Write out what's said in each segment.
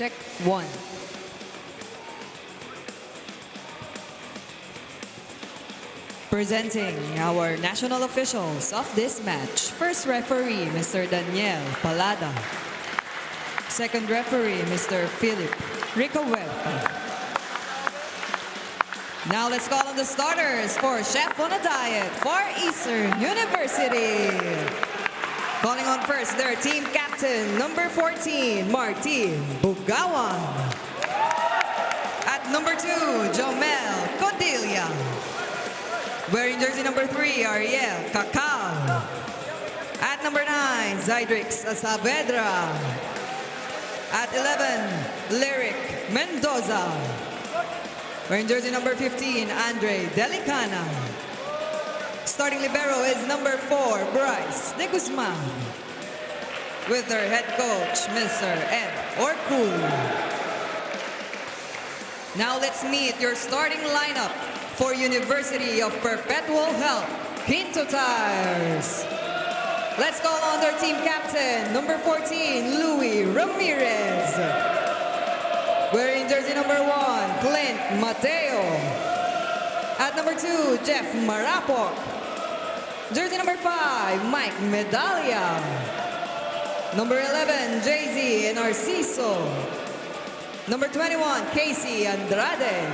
Check 1. Presenting our national officials of this match. First referee, Mr. Daniel Palada. Second referee, Mr. Philip Rico Webb. Now let's call on the starters for Chef on a Diet for Eastern University. Calling on first their team captain, number 14, Martin Bugawan. At number 2, Jomel Codilla. Wearing jersey number 3, Ariel Cacao. At number 9, Zydrix Saavedra. At 11, Lyric Mendoza. Wearing jersey number 15, Andre Delicana. Starting libero is number 4, Bryce De Guzman. With their head coach, Mr. Ed Orkul. Now let's meet your starting lineup for University of Perpetual Health, Kinto Tyres. Let's call on their team captain, number 14, Louis Ramirez. Wearing jersey number 1, Clint Mateo. At number 2, Jeff Marapok. Jersey number 5, Mike Medalla. Number 11, JZ Narciso. Number 21, Casey Andrade.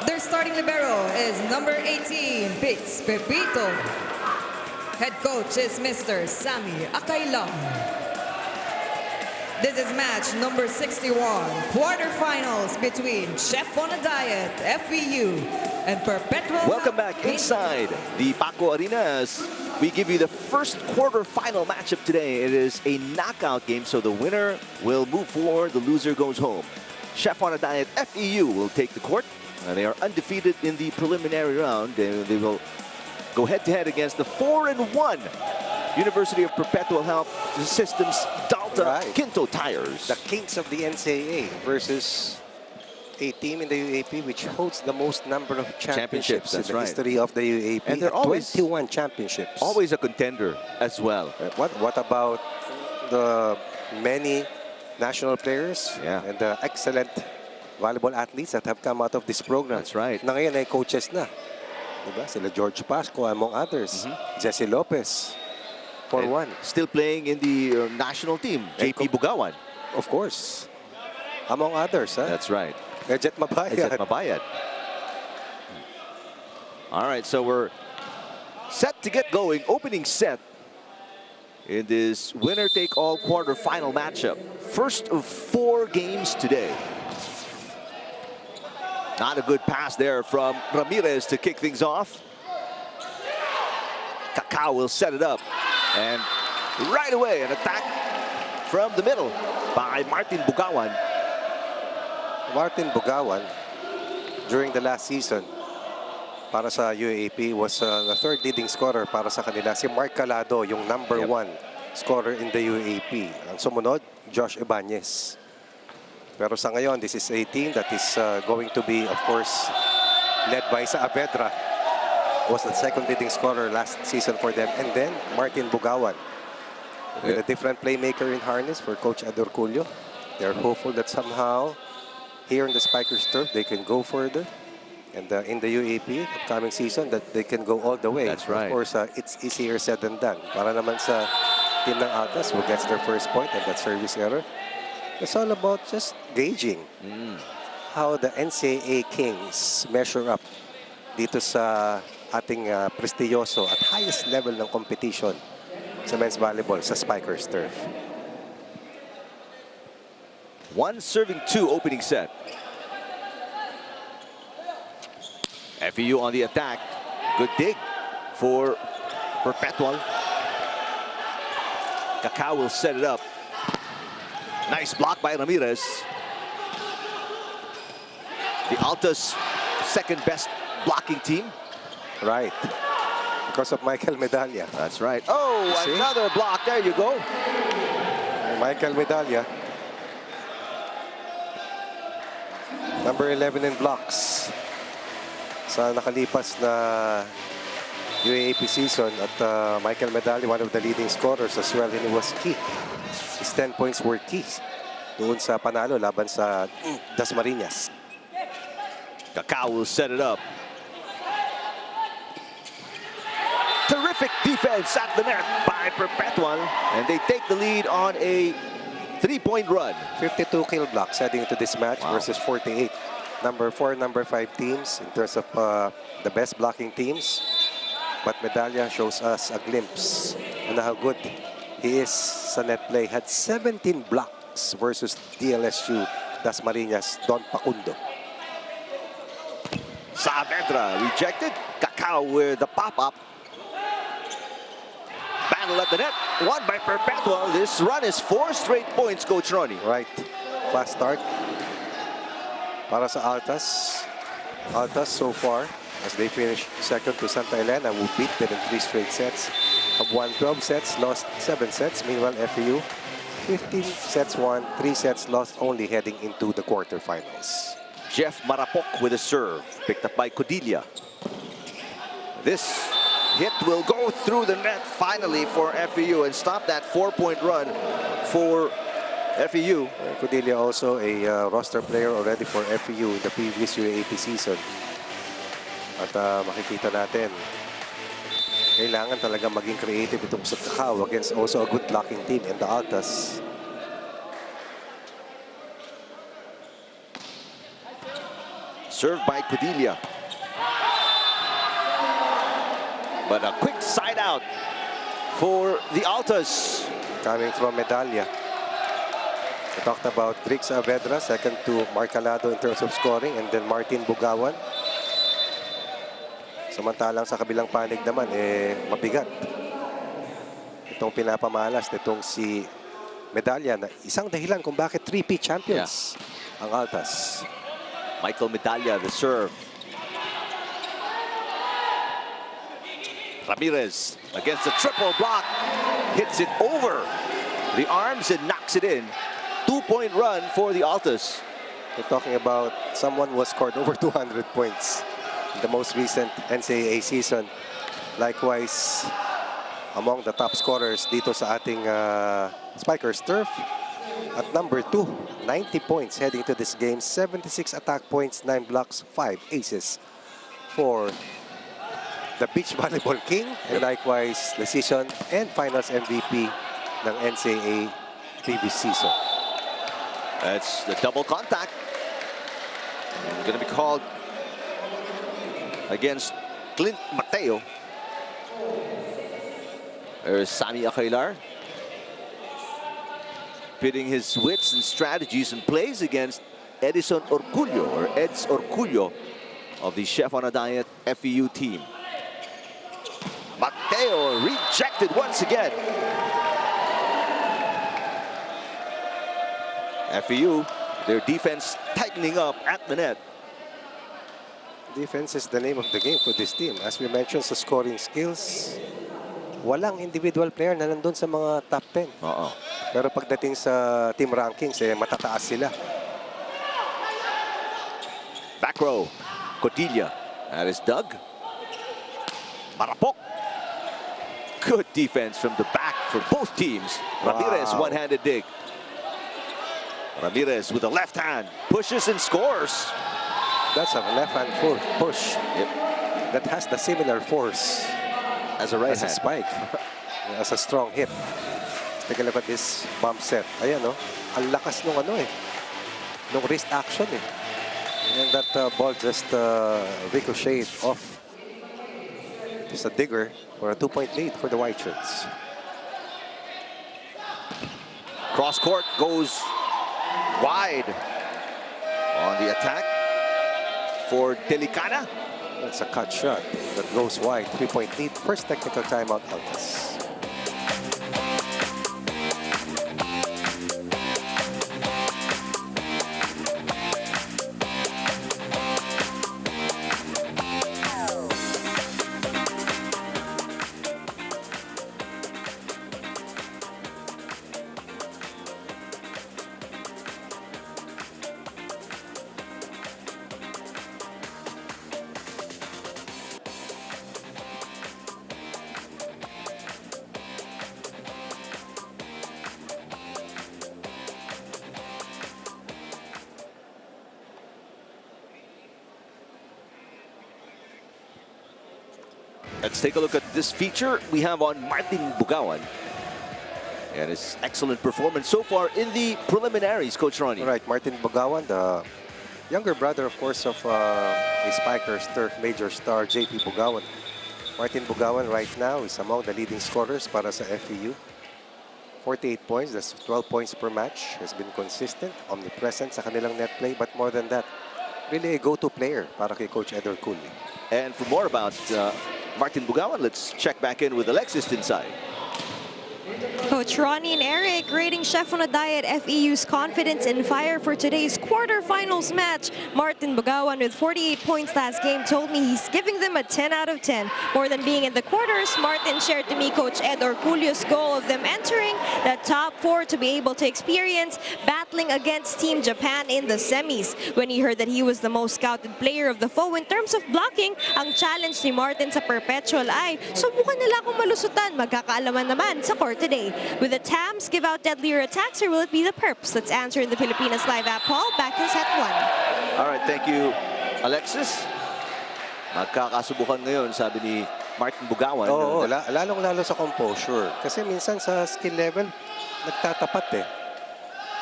Their starting libero is number 18, Pitts Pepito. Head coach is Mr. Sammy Akailang. This is match number 61, quarterfinals between Chef on a Diet FEU and Perpetual. Welcome back inside the Paco Arena as we give you the first quarterfinal matchup today. It is a knockout game, so the winner will move forward, the loser goes home. Chef on a Diet FEU will take the court. They are undefeated in the preliminary round. They will go head-to-head against the 4-1 University of Perpetual Health Systems Delta Kinto Tyres. The kings of the NCAA versus a team in the UAP which holds the most number of championships in the history of the UAP. And they're always 21 championships. Always a contender as well. What about the many national players and the excellent volleyball athletes that have come out of this program? That's right. Na ngayon ay coaches na. Diba? Sila George Pasco among others. Jesse Lopez. For one. Still playing in the national team, JP Bugawan. Of course. Among others. That's right. Ejet Mabayad. Ejet Mabayad. All right, so we're set to get going. Opening set in this winner-take-all quarterfinal matchup. First of 4 games today. Not a good pass there from Ramirez to kick things off. Cacao will set it up. And right away, an attack from the middle by Martin Bugawan. Martin Bugawan, during the last season, para sa UAP, was the 3rd leading scorer para sa kanila. Si Mark Calado, yung number 1 scorer in the UAP. Ang sumunod, Josh Ibanez. Pero sa ngayon, this is a team that is going to be, of course, led by Saavedra. Was the 2nd leading scorer last season for them. And then, Martin Bugawan. With a different playmaker in harness for Coach Ador Culio. They're hopeful that somehow, here in the Spikers turf, they can go further. And in the UAP, upcoming season, that they can go all the way. That's right. Of course, it's easier said than done. Para naman sa team ng Altas, who gets their first point and that service error. It's all about just gauging how the NCAA Kings measure up dito sa ating prestigyoso at highest level ng competition sa men's volleyball sa Spikers turf. 1 serving 2 opening set. FEU on the attack. Good dig for Perpetual. Cacao will set it up. Nice block by Ramirez. The Alta's 2nd best blocking team. Right. Because of Michael Medalla. That's right. Oh, another block. There you go. Michael Medalla. Number 11 in blocks. Sa nakalipas na UAAP season at Michael Medalla, one of the leading scorers as well, and he was key. His 10 points were key doon sa panalo laban sa Dasmariñas. Cacao will set it up. Terrific defense at the net by Perpetual, and they take the lead on a 3-point run. 52 kill blocks heading into this match versus 48. Number 4, number 5 teams in terms of the best blocking teams. But Medalla shows us a glimpse on how good he is sa net play. Had 17 blocks versus DLSU Dasmariñas Don Pacundo. Saavedra rejected. Cacao with the pop-up. Battle at the net, won by Perpetual. This run is 4 straight points, Coach Ronnie. Right. Fast start para sa Altas. Altas so far, as they finish second to Santa Elena, who beat them in 3 straight sets. Have won 12 sets, lost 7 sets. Meanwhile, FEU, 15 sets won, 3 sets lost, only heading into the quarterfinals. Jeff Marapok with a serve, picked up by Codilla. This hit will go through the net finally for FEU and stop that 4-point run for FEU. Codilla also a roster player already for FEU in the previous UAP season. At makikita natin, kailangan talaga maging creative itong sa Cacao against also a good blocking team in the Altas. Served by Codilla. But a quick side out for the Altas. Coming from Medalla. We talked about Rick Saavedra, second to Mark Calado in terms of scoring, and then Martin Bugawan. Samantalang sa kabilang panig naman, mabigat. Itong pinapamalas nitong si Medalla na isang dahilan kung bakit 3P champions ang Altas. Michael Medalla, the serve. Ramirez against the triple block. Hits it over the arms and knocks it in. 2-point run for the Altas. We're talking about someone who has scored over 200 points in the most recent NCAA season. Likewise, among the top scorers dito sa ating Spikers turf. At number 2, 90 points heading to this game. 76 attack points, 9 blocks, 5 aces for the beach volleyball king, and likewise the season and finals MVP ng NCAA previous season. That's the double contact. Going to be called against Clint Mateo. There's Sammy Acailar pitting his wits and strategies and plays against Edison Orcullo, or Eds Orcullo, of the Chef on a Diet FEU team. Mateo rejected once again. FEU, their defense tightening up at the net. Defense is the name of the game for this team. As we mentioned sa scoring skills, walang individual player na nandun sa mga top 10. Pero pagdating sa team rankings, matataas sila. Back row, Codilla. That is Doug. Marapok. Good defense from the back for both teams. Ramirez, one-handed dig. Ramirez with a left hand, pushes and scores. That's a left-hand push. That has the similar force as a right as hand. A spike, as a strong hit. Let's take a look at this bump set. Ayan, no? Ang lakas nung nung wrist action, And that ball just ricocheted off. It's a digger for a 2-point lead for the White Shirts. Cross court goes wide on the attack for Delicana. That's a cut shot that goes wide. 3-point lead. First technical timeout, Altas. Let's take a look at this feature we have on Martin Bugawan. And his excellent performance so far in the preliminaries, Coach Ronnie. Right, Martin Bugawan, the younger brother, of course, of a Spikers third major star, JP Bugawan. Martin Bugawan right now is among the leading scorers para sa FEU. 48 points, that's 12 points per match. Has been consistent, omnipresent sa kanilang net play, but more than that, really a go-to player para kay Coach Edward Cooley. And for more about Martin Bugawan, let's check back in with Alexis inside. Coach Ronnie and Eric rating Chef on a Diet FEU's confidence and fire for today's quarterfinals match. Martin Bugawan with 48 points last game told me he's giving them a 10 out of 10. More than being in the quarters, Martin shared to me Coach Ed Orculio's goal of them entering the top 4 to be able to experience battling against Team Japan in the semis. When he heard that he was the most scouted player of the foe in terms of blocking, ang challenge ni Martin sa Perpetual ay, subukan nila akong malusutan, magkakaalaman naman sa court today. Will the TAMs give out deadlier attacks or will it be the Perps? Let's answer in the Pilipinas Live app, Paul. Back to set 1. All right, thank you, Alexis. Magkakasubukan ngayon, sabi ni Martin Bugawan. Oo, lalong-lalo sa composure. Kasi minsan sa skill level, nagtatapat eh.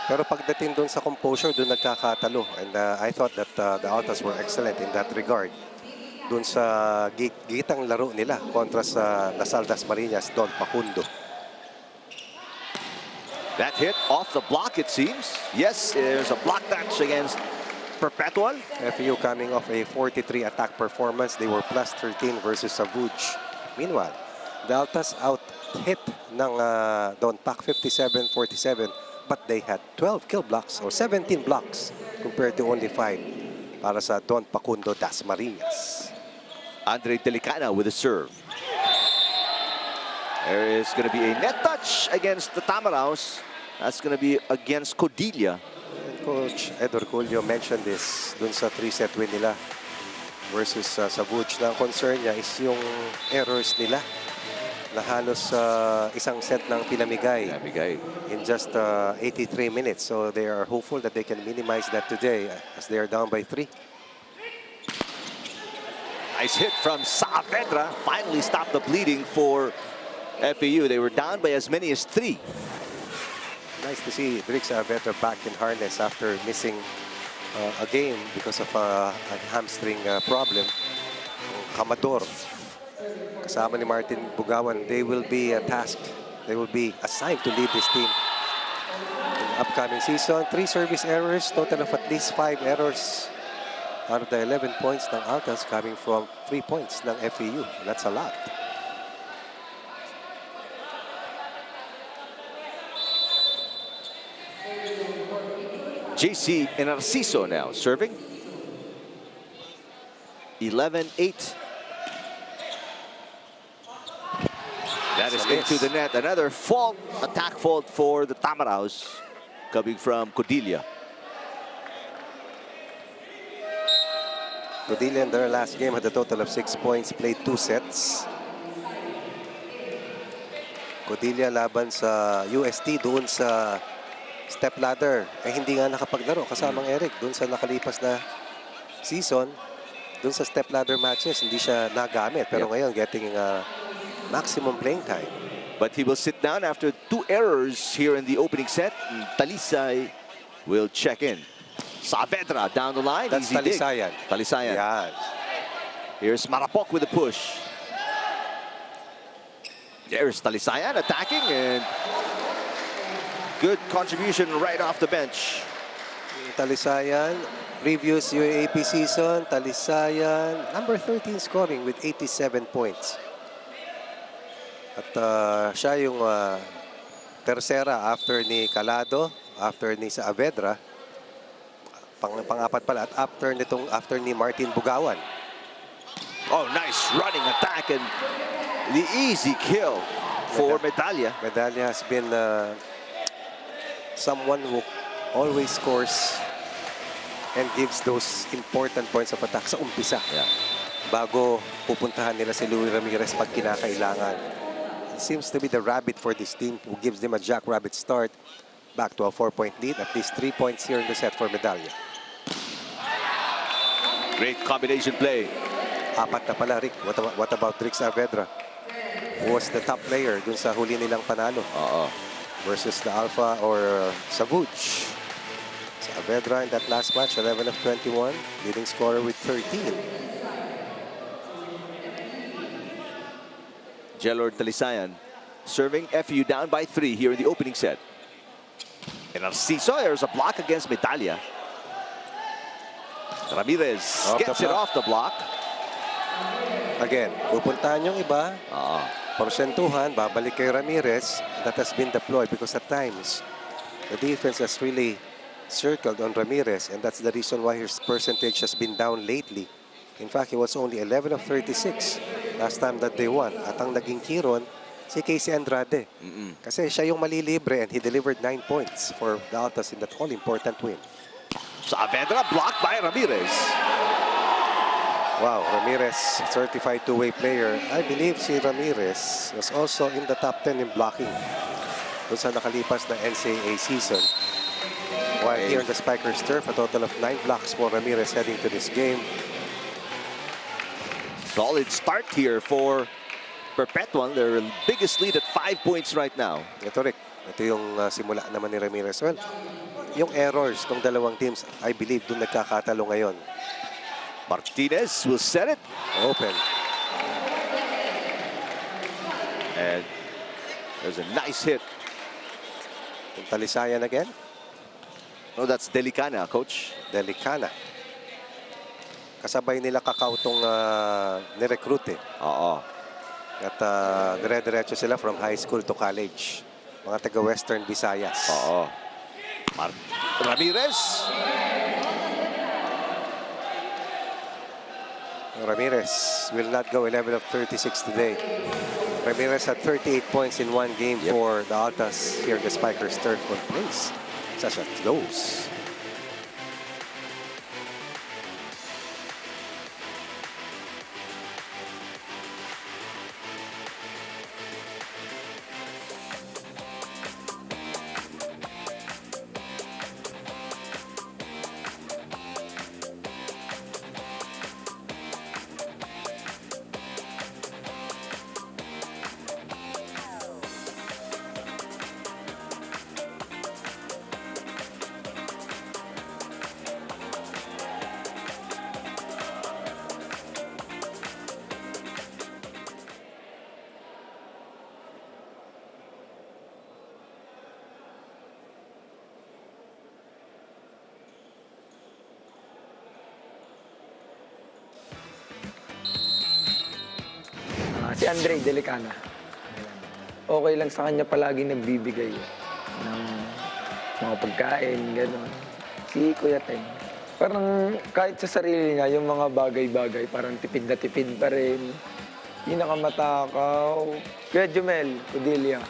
Pero pagdating doon sa composure, doon nagkakatalo. And I thought that the Altas were excellent in that regard. Doon sa gitang laro nila kontra sa Lasal Dasmariñas, Don Pacundo. That hit off the block, it seems. Yes, there's a block touch against Perpetual. FEU coming off a 43 attack performance. They were plus 13 versus Savuj. Meanwhile, the Altas out-hit ng Don Pac 57-47, but they had 12 kill blocks or 17 blocks compared to only 5 para sa Don Pacundo Dasmariñas. Andre Delicana with a serve. There is going to be a net touch against the Tamaraos. That's going to be against Cordelia. Coach Edward Cooley mentioned this dun sa 3-set win nila versus Savuj. Na ang concern niya is yung errors nila na halos isang set ng pinamigay in just 83 minutes. So they are hopeful that they can minimize that today as they are down by 3. Nice hit from Saavedra. Finally stopped the bleeding for FEU. They were down by as many as 3. Nice to see Drix Saavedra back in harness after missing a game because of a hamstring problem. Kamador, kasama ni Martin Bugawan, they will be tasked. They will be assigned to lead this team in the upcoming season. 3 service errors, total of at least 5 errors out of the 11 points ng Altas coming from 3 points ng FEU. That's a lot. JC Narciso now serving. 11-8. That is into the net. Another fault, attack fault for the Tamaraos coming from Cordelia. Cordelia in their last game had a total of 6 points, played 2 sets. Cordelia laban sa UST doon sa step ladder. Hindi nga nakapaglaro kasamang Eric doon sa nakalipas na season. Doon sa step ladder matches, hindi siya nagamit. Pero ngayon, getting maximum playing time. But he will sit down after 2 errors here in the opening set. Talisay will check in. Saavedra down the line. That's easy Talisayan. Dig. Talisayan. Yan. Here's Marapok with a push. There's Talisayan attacking and good contribution right off the bench. Talisayan, previous UAAP season, Talisayan, number 13 scoring with 87 points. At siya yung tercera after ni Calado, after ni Saavedra, pang-apat pala, at after ni Martin Bugawan. Oh, nice running attack and the easy kill for Medalla. Medalla has been someone who always scores and gives those important points of attack sa umpisa. Yeah. Bago pupuntahan nila si Louie Ramirez pag kinakailangan. It seems to be the rabbit for this team who gives them a jackrabbit start. Back to a 4-point lead. At least 3 points here in the set for Medalla. Great combination play. Apat na pala, Rick. What about Rick Saavedra? Who was the top player dun sa huli nilang panalo? Oo. Versus the Alpha or Savuj. Saavedra in that last match, 11 of 21. Leading scorer with 13. Jelord Talisayan serving FEU down by 3 here in the opening set. And Narciso, there's a block against Medalla. Ramirez gets it off the block. Again, pupuntahan yung iba. Porsentuhan, babalik kay Ramirez. That has been deployed because at times, the defense has really circled on Ramirez, and that's the reason why his percentage has been down lately. In fact, he was only 11 of 36 last time that they won. At ang naging kiron, si Casey Andrade. Kasi siya yung malilibre and he delivered 9 points for the Altas in that all-important win. Saavedra blocked by Ramirez. Wow, Ramirez, certified two-way player. I believe si Ramirez was also in the top 10 in blocking doon sa nakalipas na NCAA season. While here in the Spikers turf, a total of 9 blocks for Ramirez heading to this game. Solid start here for Perpetual. Their biggest lead at 5 points right now. Ito, Rick. Ito yung simula naman ni Ramirez. Well, yung errors ng dalawang teams, I believe, doon nagkakatalo ngayon. Martinez will set it. Open. And there's a nice hit. Yung Talisayan again. No, that's Delicana, coach. Delicana. Kasabay nila Kakao tong nirecruit eh. Oo. At dire-diretso sila from high school to college. Mga taga-Western Visayas. Oo. Ramirez. Ramirez will not go 11 of 36 today. Ramirez had 38 points in one game for the Altas here at the Spikers third on place. Such a close. Si Andre Delicana. Okay lang sa kanya palagi nagbibigay ng mga pagkain, gano'n. Si Kuya Teng, parang kahit sa sarili niya, yung mga bagay-bagay, parang tipid na tipid pa rin. Pinakamatakaw. Kuya Jumel, Padilla,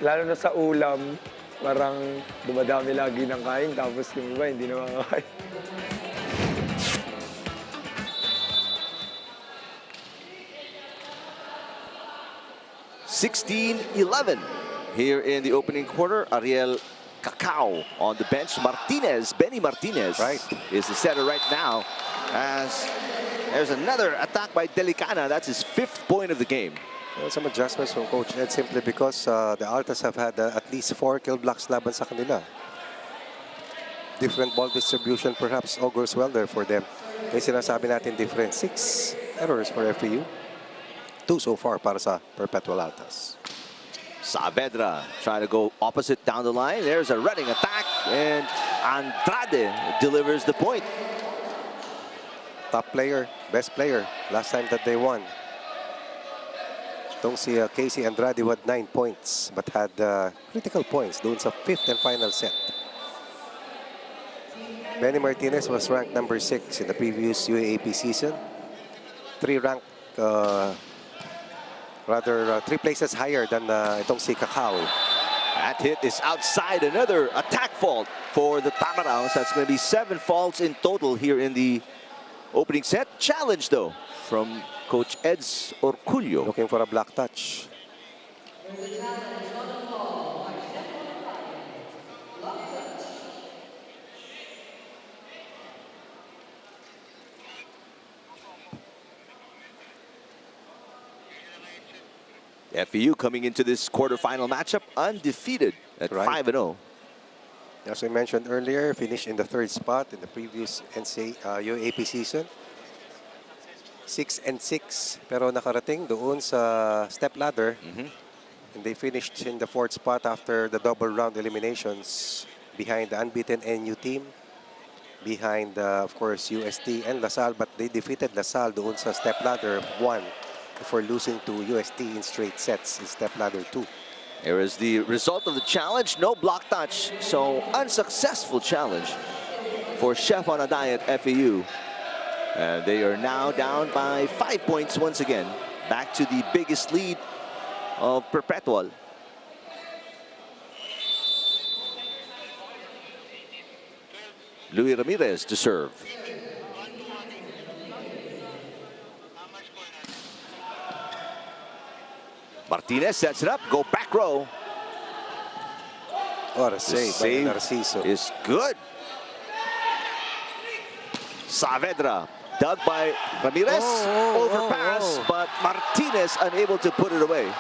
lalo na sa ulam, parang dumadami lagi ng kain, tapos yung iba hindi na makakain. 16-11 here in the opening quarter. Ariel Cacao on the bench. Benny Martinez is the setter right now. As there's another attack by Delicana. That's his 5th point of the game. Well, some adjustments from Coach Ed simply because the Altas have had at least 4 kill blocks laban sa kanila. Different ball distribution perhaps augurs well there for them. May sinasabi natin different. 6 errors for FEU. 2 so far para sa Perpetual Altas. Saavedra trying to go opposite down the line. There's a running attack, and Andrade delivers the point. Top player, best player, last time that they won. Itong si Casey Andrade had 9 points but had critical points doon sa 5th and final set. Benny Martinez was ranked number 6 in the previous UAAP season. 3 places higher than itong si Cacao. That hit is outside. Another attack fault for the Tamaraos. That's going to be 7 faults in total here in the opening set. Challenge though from Coach Eds Orculio. Looking for a block touch. FEU coming into this quarterfinal matchup undefeated at Right. 5-0. As I mentioned earlier, finished in the 3rd spot in the previous UAP season. 6-6, pero nakarating doon sa step ladder. And they finished in the 4th spot after the double round eliminations behind the unbeaten NU team, behind, of course, UST and LaSalle. But they defeated LaSalle doon sa step ladder 1 before losing to UST in straight sets in step ladder 2. Here is the result of the challenge. No block touch, so unsuccessful challenge for Chef on a Diet FEU. And they are now down by 5 points once again. Back to the biggest lead of Perpetual. Luis Ramirez to serve. Martinez sets it up, go back row. What a The save by save Narciso. is good. Saavedra dug by Ramirez. Overpass, but Martinez unable to put it away.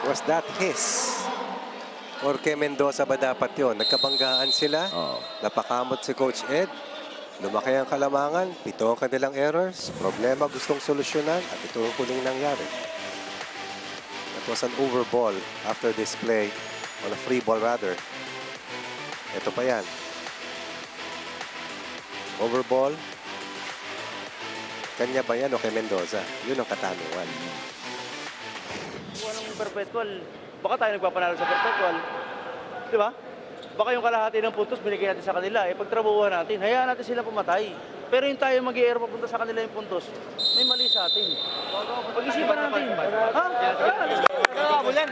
Was that his? Or kay Mendoza ba dapat yun? Nagkabanggaan sila. Napakamot si Coach Ed. Lumaki ang kalamangan. 7 ang kanilang errors. Problema gustong solusyonan. At ito ang huling nangyari. That was an over ball after this play. On a free ball rather. Ito pa yan. Over ball. Kanya ba yan o kay Mendoza? Yun ang katanungan. Walang Perpetual. Baka tayo nagpapanalo sa Perpetual. Di ba? Baka yung kalahati ng puntos binigay natin sa kanila. Pagtrabuhan natin, hayaan natin sila pumatay. Pero yung tayo mag-i-air papunta sa kanila yung puntos, may mali sa atin. Pag-isipan natin. Ha? Bakit?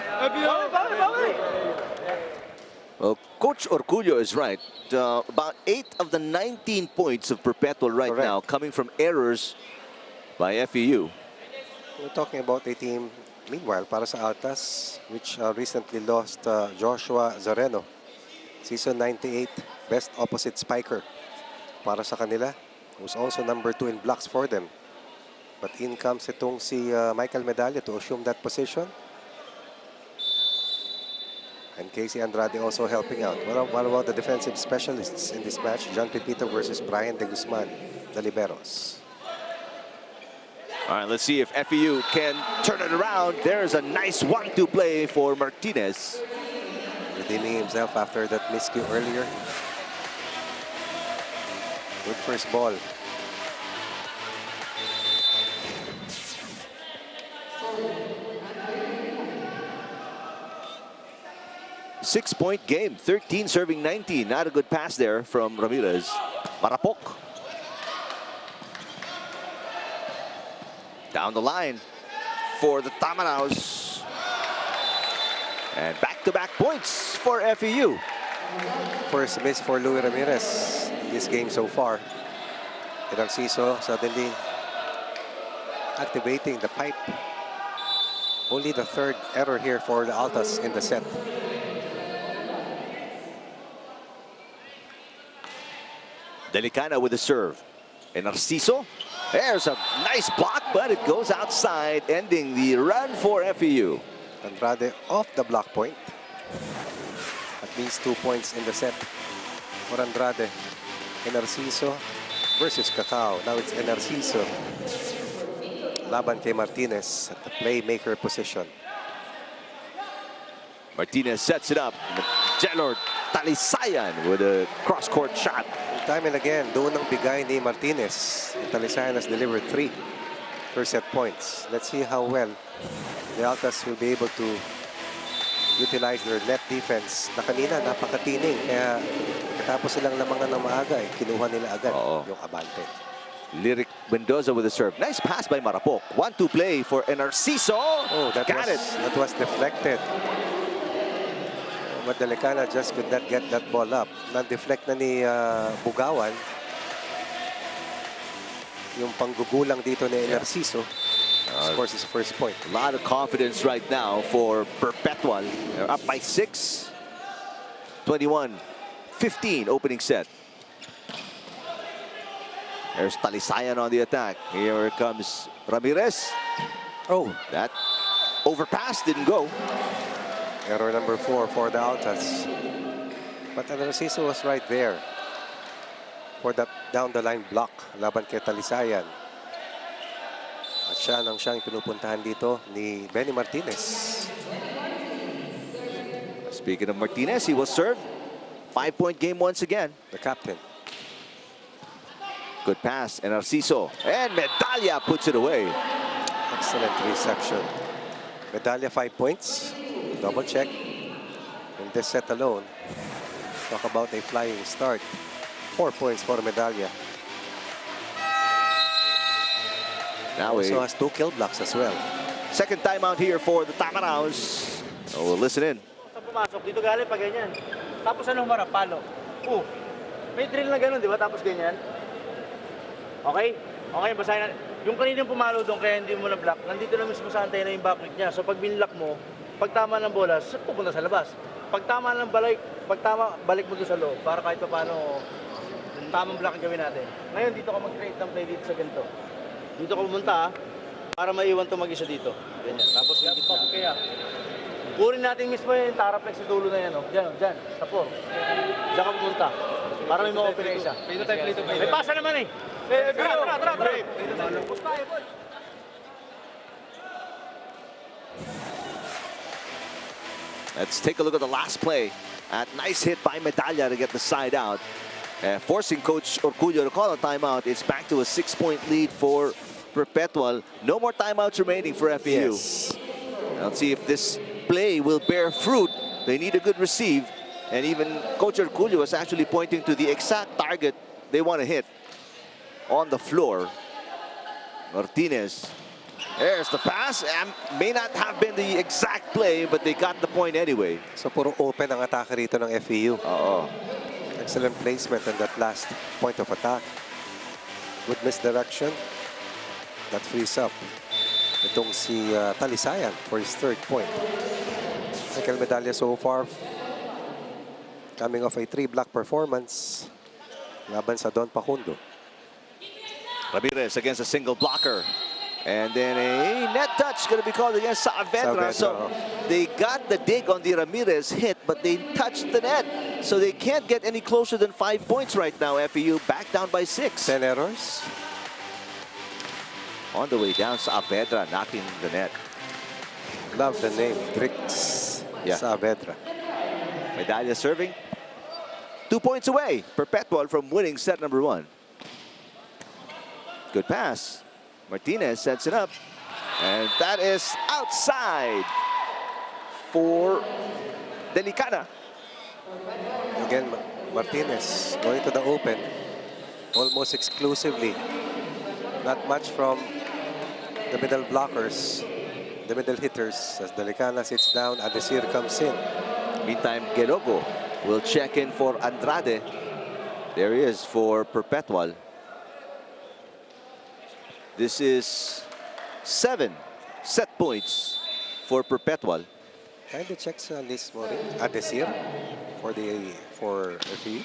Well, Coach Orcullo is right. About 8 of the 19 points of Perpetual right Correct. now coming from errors by FEU. We're talking about a team, meanwhile, para sa Altas, which recently lost Joshua Zareno. Season 98, best opposite spiker para sa kanila. Was also number 2 in blocks for them. But in comes itong si Michael Medalla to assume that position. And Casey Andrade also helping out. What about the defensive specialists in this match? John Pepito versus Brian De Guzman, the liberos. All right, let's see if FEU can turn it around. There's a nice 1-2 play for Martinez. Redeeming himself after that miscue earlier. Good first ball. Six-point game, 13 serving 19. Not a good pass there from Ramirez. Marapok. Down the line for the Tamaraos. And back-to-back points for FEU. First miss for Luis Ramirez in this game so far. And Narciso suddenly activating the pipe. Only the 3rd error here for the Altas in the set. Delicana with the serve. And Narciso. There's a nice block, but it goes outside, ending the run for FEU. Andrade off the block point. At least 2 points in the set for Andrade. Narciso versus Cacao. Now it's Narciso. Laban kay Martinez at the playmaker position. Martinez sets it up. Jelord Talisayan with a cross-court shot. Time and again, doon ang bigay ni Martinez. Talisayan has delivered 3 first set points. Let's see how well the Altas will be able to utilize their net defense na kanina napakatining. Kaya katapos silang lamangan ng maaga, kinuha nila agad yung abante. Lyric Mendoza with a serve. Nice pass by Marapok. 1-2 play for Narciso. Oh, that was deflected. But Delicana just could not get that ball up. Na-deflect na ni Bugawan. Yung panggugulang dito ni Narciso. Scores his first point. A lot of confidence right now for Perpetual. They're up by 6. 21-15 opening set. There's Talisayan on the attack. Here comes Ramirez. Oh, That overpass didn't go. Error number 4 for the Altas. But Narciso was right there for that down-the-line block laban kay Talisayan. At siyang pinupuntahan dito ni Benny Martinez. Speaking of Martinez, he will serve. 5-point game once again. The captain. Good pass, and Narciso. And Medalla puts it away. Excellent reception. Medalla 5 points. Double check. In this set alone, talk about a flying start. 4 points for Medalla. Now Also has 2 kill blocks as well. second timeout here for the Tamaraos. Oh, we'll listen in. Sa pumasok, dito galing pa ganyan. Tapos ano humarap, palo. May drill na ganun, di ba? Tapos ganyan. Okay? Okay, basahin na. Yung kaninang pumalo doon, kaya hindi mo na-block, nandito na mismo sa antena yung backlick niya. So pag binlock mo, pag tama ng bola, pupunta sa labas. Pag tama ng balik, balik mo doon sa loob para kahit pa paano tamang block ang gawin natin. Ngayon, dito ka mag-create ng play dito sa ganito. Dito ka pumunta, para maiwan ito mag-isa dito. Ganyan. Tapos yung gitna. Kaya, kurin natin mismo yung taraplex sa dulo na yan. Diyan, sa 4. Diyan ka pumunta. Para may ma-open na isa. May pasa naman eh. Tara. Let's take a look at the last play. Nice hit by Medalla to get the side out. Forcing Coach Orcullo to call a timeout. It's back to a 6-point lead for Perpetual. No more timeouts remaining for FEU. Yes. Let's see if this play will bear fruit. They need a good receive. And even Coach Orcullo was actually pointing to the exact target they want to hit on the floor. Martinez. There's the pass. May not have been the exact play, but they got the point anyway. So puro open ang atake rito ng FEU. Excellent placement on that last point of attack. Good misdirection. That frees up itong si Talisayan for his 3rd point. Michael Medalla so far coming off a 3-block performance laban sa Don Pacundo. Ramirez against a single blocker. And then a net touch going to be called against Saavedra. So they got the dig on the Ramirez hit, but they touched the net. So they can't get any closer than 5 points right now. FEU back down by 6. 10 errors. On the way down, Saavedra knocking the net. Love the name, Drix Saavedra. Medalla serving. 2 points away. Perpetual from winning set number 1. Good pass. Martinez sets it up. And that is outside for Delicana. Again, Martinez going to the open almost exclusively. Not much from the middle blockers, the middle hitters. As Delicana sits down, Adesir comes in. Meantime, Gerogo will check in for Andrade. There he is for Perpetual. This is 7 set points for Perpetual. Kind of checks on this morning. Adesir for FEU.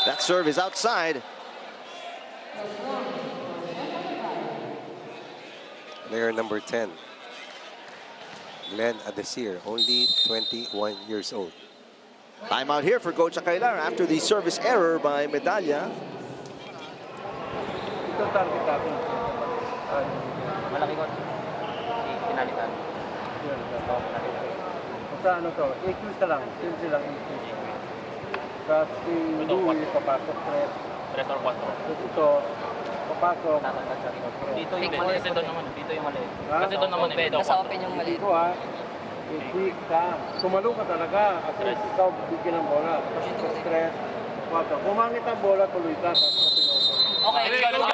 That serve is outside. Player number 10. Glenn Adesir, only 21 years old. Timeout here for Coach Akailar after the service error by Medalla. Ito target natin. Malaki ko. Pinalitan. Basta ano to, EQ lang. Simple lang EQ. Tapos si Louie, papasok 3. 3 or 4. Ito, papasok. Tatanggal sa record. Dito yung mali. Kasi doon naman. Dito yung mali. Ha? Kasi doon naman eh. Nasa open yung mali. Ito ha, hindi ka. Tumalo ka talaga. At ikaw bigyan ng bola. Tapos 3, 4. Bumangit ang bola, tuloy ka. Okay, let's go.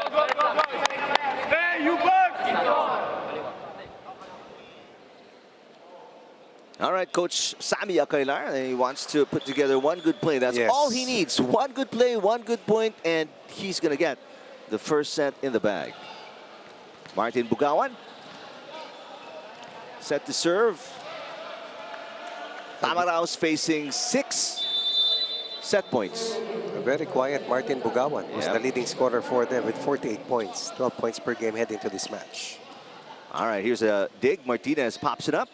Hey, you back! All right, Coach Sammy Akailar, he wants to put together one good play. That's Yes. all he needs. One good play, one good point, and he's going to get the first set in the bag. Martin Bugawan. Set to serve. Tamaraos facing 6 set points. A very quiet Martin Bugawan, who's Yeah. the leading scorer for them with 48 points. 12 points per game heading to this match. All right, here's a dig. Martinez pops it up.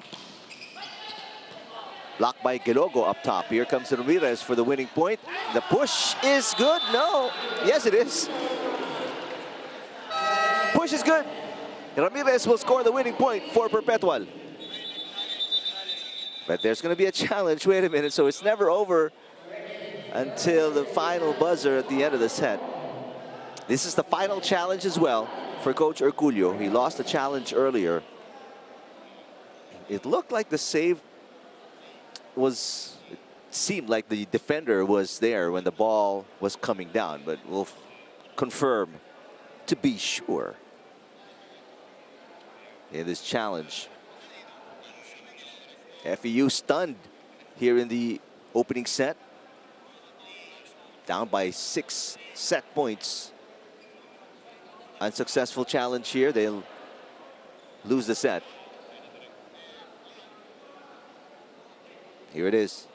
Blocked by Gelogo up top. Here comes Ramirez for the winning point. The push is good. No. Yes, it is. Push is good. Ramirez will score the winning point for Perpetual. But there's going to be a challenge. Wait a minute. So it's never over until the final buzzer at the end of the set. This is the final challenge as well for Coach Herculio. He lost the challenge earlier. It looked like the save was, it seemed like the defender was there when the ball was coming down, but we'll confirm to be sure in this challenge. FEU stunned here in the opening set. Down by 6 set points. Unsuccessful challenge here. They'll lose the set. Here it is.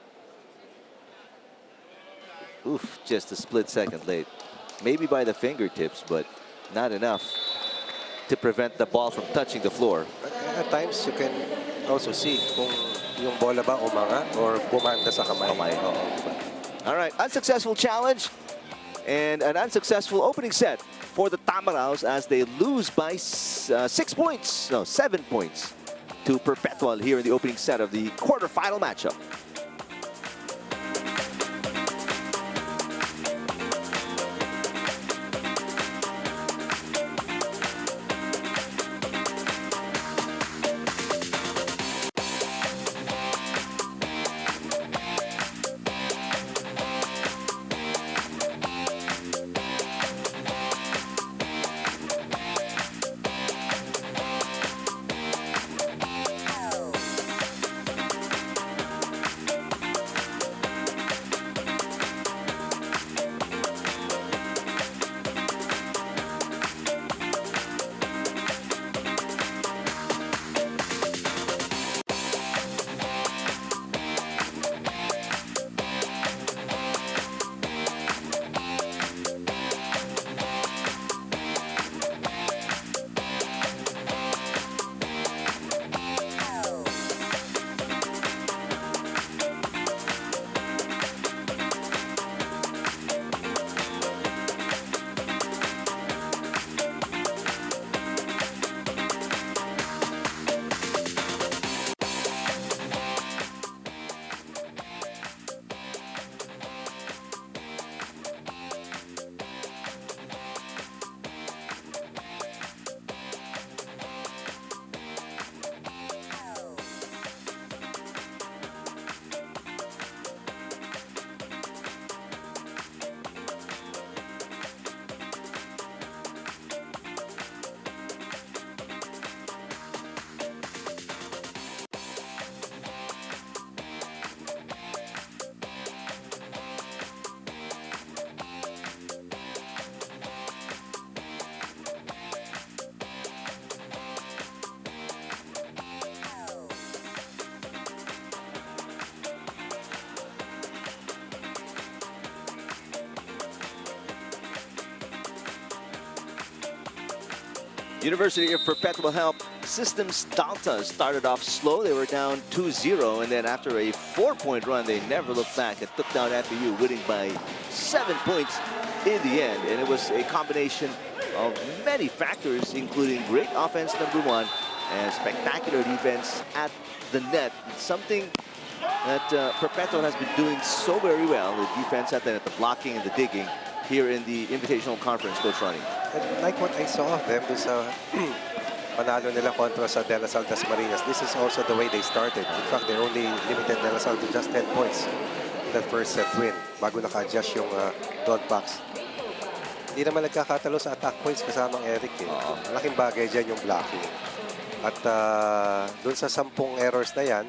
Oof, just a split second late. Maybe by the fingertips, but not enough to prevent the ball from touching the floor. At times, you can also see kung yung bola ba umanga or bumanda sa kamay. All right, unsuccessful challenge and an unsuccessful opening set for the Tamaraos as they lose by 7 points to Perpetual here in the opening set of the quarterfinal matchup. University of Perpetual help. Systems Delta started off slow. They were down 2-0, and then after a 4-point run, they never looked back and took down FEU, winning by 7 points in the end. And it was a combination of many factors, including great offense, number one, and spectacular defense at the net. It's something that Perpetual has been doing so very well, the defense at the net, the blocking and the digging here in the Invitational Conference, Coach Ronnie. And like what I saw of them sa panalo nila kontra sa De La Salle Dasmariñas, this is also the way they started. In fact, they only limited De La Salle to just 10 points in that first set win bago naka-adjust yung Dog Box. Hindi naman nagkakatalo sa attack points kasamang Eric. Malaking bagay dyan yung blocking. At dun sa 10 errors na yan,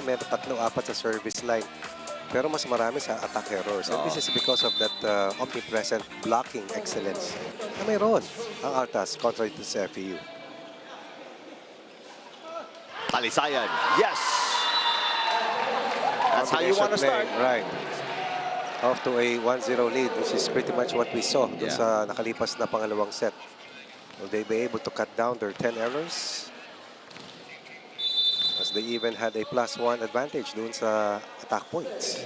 meron 3-4 sa service line. Pero mas marami sa attack errors. And this is because of that omnipresent blocking excellence na mayroon ang Altas kontra dito sa FEU. Palisayan, yes! That's how you want to start. Right. Off to a 1-0 lead, which is pretty much what we saw sa nakalipas na pangalawang set. Will they be able to cut down their 10 errors? They even had a +1 advantage doon sa attack points.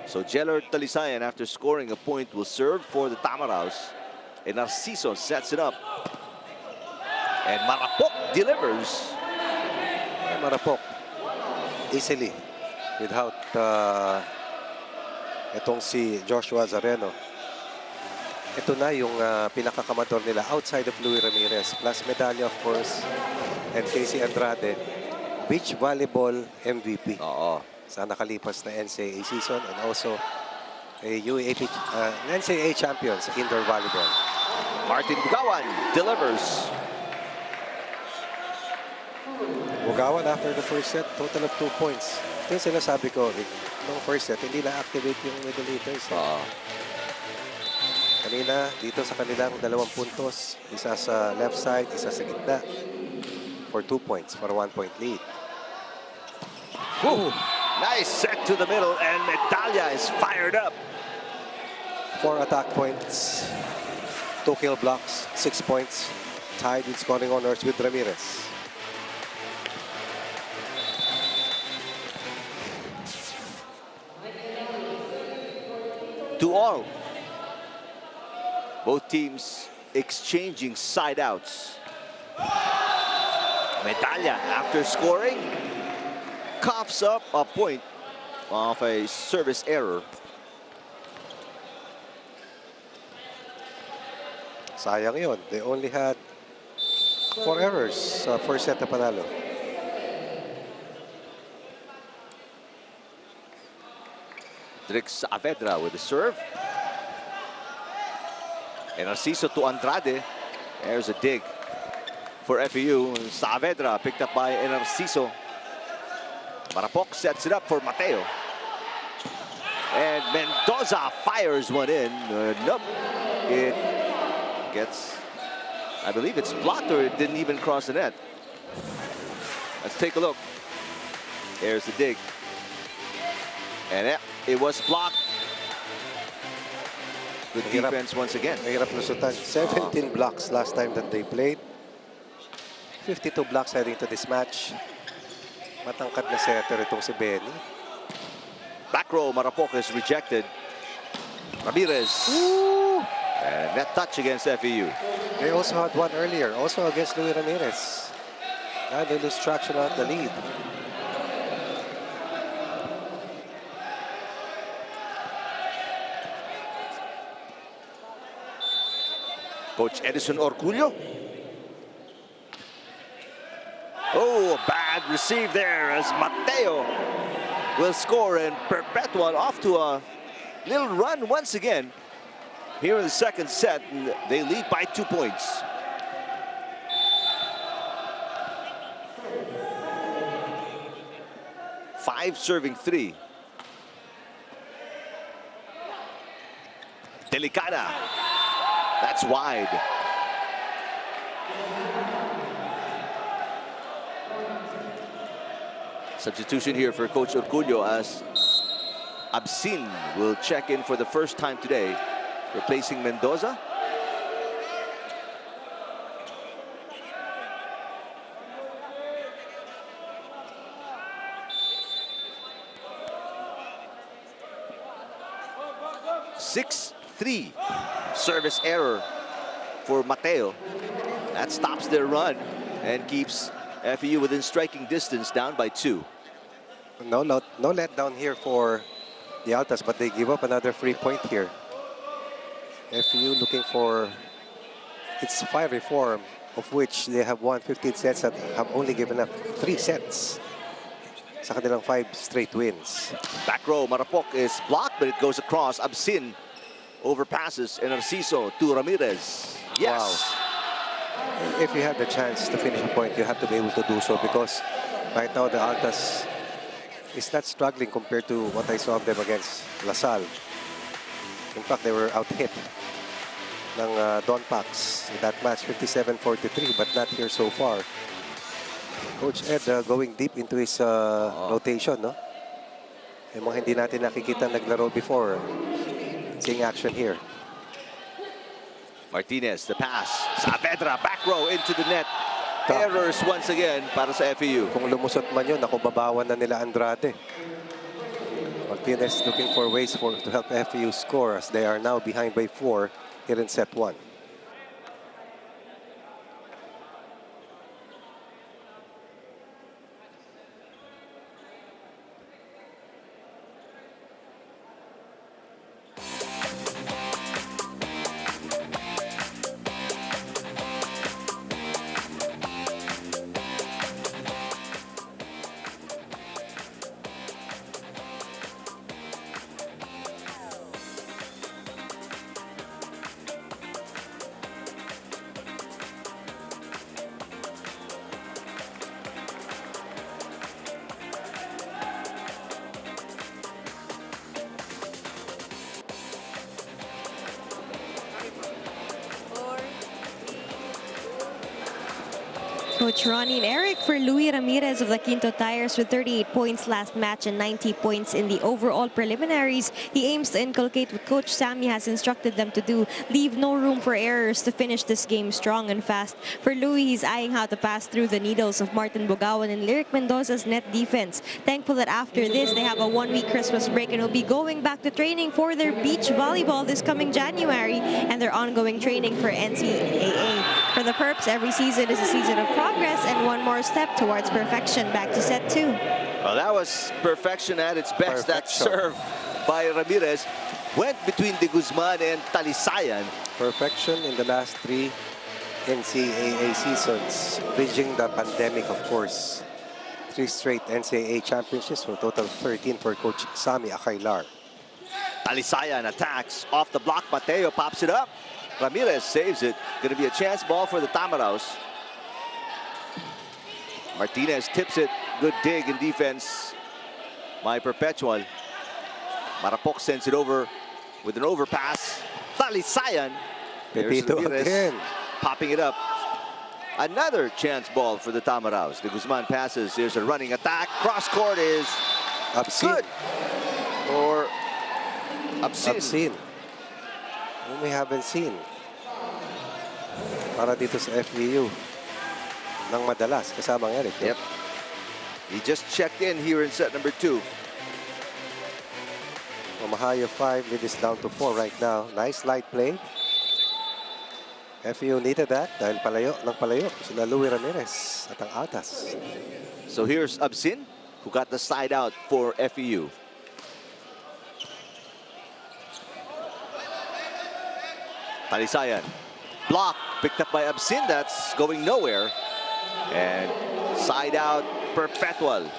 So Jeller Talisayan, after scoring a point, will serve for the Tamaraws. And Narciso sets it up. And Marapok delivers. Marapok easily without itong si Joshua Zareno. Ito na yung pinakakamador nila outside of Louis Ramirez. Plus medalya, of course. And Casey Andrade, beach volleyball MVP. Oo. Sa nakalipas na NCAA season and also a UAP NCAA champion sa indoor volleyball. Martin Bugawan delivers. Bugawan after the first set, total of 2 points. Ito yung sinasabi ko, Rick. Nung first set, hindi na-activate yung middle hitters. Kanina, dito sa kanilang 2 puntos. Isa sa left side, isa sa gitna. For 2 points, for a 1-point lead. Ooh, nice set to the middle, and Medalla is fired up. 4 attack points, 2 kill blocks, 6 points. Tied with scoring honors with Ramirez. To all. Both teams exchanging side outs. Medalla, after scoring, coughs up a point off a service error. Sayang yun. They only had 4 errors sa first set na panalo. Drix Saavedra with the serve. And Narciso to Andrade. There's a dig for FEU. Saavedra picked up by Narciso. Marapok sets it up for Mateo. And Mendoza fires one in. Nope. It gets, I believe it's blocked, or it didn't even cross the net. Let's take a look. There's the dig. And it was blocked. Good defense once again. Mahirap lusutan. 17 blocks last time that they played. 52 blocks heading to this match. Matangkad na setter itong si Benny. Back row, Marapok is rejected. Ramirez. And net touch against FEU. They also had one earlier, also against Louis Ramirez. Now they lose traction of the lead. Coach Edison Orculio. Oh, a bad receive there as Mateo will score, and Perpetual off to a little run once again here in the second set. And they lead by 2 points. Five serving 3. Delicada. That's wide. Substitution here for Coach Orculio as Absin will check in for the first time today, replacing Mendoza. (6-3) service error for Mateo. That stops their run and keeps FEU within striking distance, down by 2. No letdown here for the Altas, but they give up another free point here. FEU looking for its 5 reform, of which they have won 15 sets and have only given up 3 sets sa kanilang 5 straight wins. Back row, Marapok is blocked, but it goes across. Absin overpasses, and Narciso to Ramirez. Yes. Wow. If you have the chance to finish a point, you have to be able to do so, because right now the Altas is not struggling compared to what I saw of them against LaSalle. In fact, they were out-hit ng Don Pax in that match, 57-43, but not here so far. Coach Ed going deep into his rotation, no? Yung mga hindi natin nakikita naglaro before. Seeing action here. Martinez, the pass. Saavedra, back row into the net. errors once again para sa FEU. Kung lumusot man yun, nakubabawan na nila Andrade. Martinez looking for ways to help FEU score as they are now behind by 4 here in set 1. Coach Ronnie and Eric for Louis Ramirez of the Kinto Tyres with 38 points last match and 90 points in the overall preliminaries. He aims to inculcate what Coach Sammy has instructed them to do. Leave no room for errors to finish this game strong and fast. For Louis, he's eyeing how to pass through the needles of Martin Bogawan and Lyric Mendoza's net defense. Thankful that after this, they have a one-week Christmas break and will be going back to training for their beach volleyball this coming January and their ongoing training for NCAA. For the Perps, every season is a season of progress and one more step towards perfection. Back to set 2. Well, that was perfection at its best. That serve by Ramirez went between De Guzman and Talisayan. Perfection in the last 3 NCAA seasons, bridging the pandemic, of course. 3 straight NCAA championships for a total of 13 for Coach Sammy Akailar. Talisayan attacks off the block. Mateo pops it up. Ramirez saves it. Going to be a chance ball for the Tamaraos. Martinez tips it. Good dig in defense by Perpetual. Marapok sends it over with an overpass. Talisayan. There's Pepito Ramirez again. popping it up. Another chance ball for the Tamaraos. De Guzman passes. There's a running attack. Cross court is good. Or obscene. Whom we haven't seen. Para dito sa FEU. Nang madalas kasamang Eric. Yep. He just checked in here in set number 2. From a high of 5, lead is down to 4 right now. Nice light play. FEU needed that dahil palayo ng palayo sila Louis Ramirez at ang Altas. So here's Absin, who got the side out for FEU. Talisayan. Block picked up by Absin. That's going nowhere. And side out Perpetual.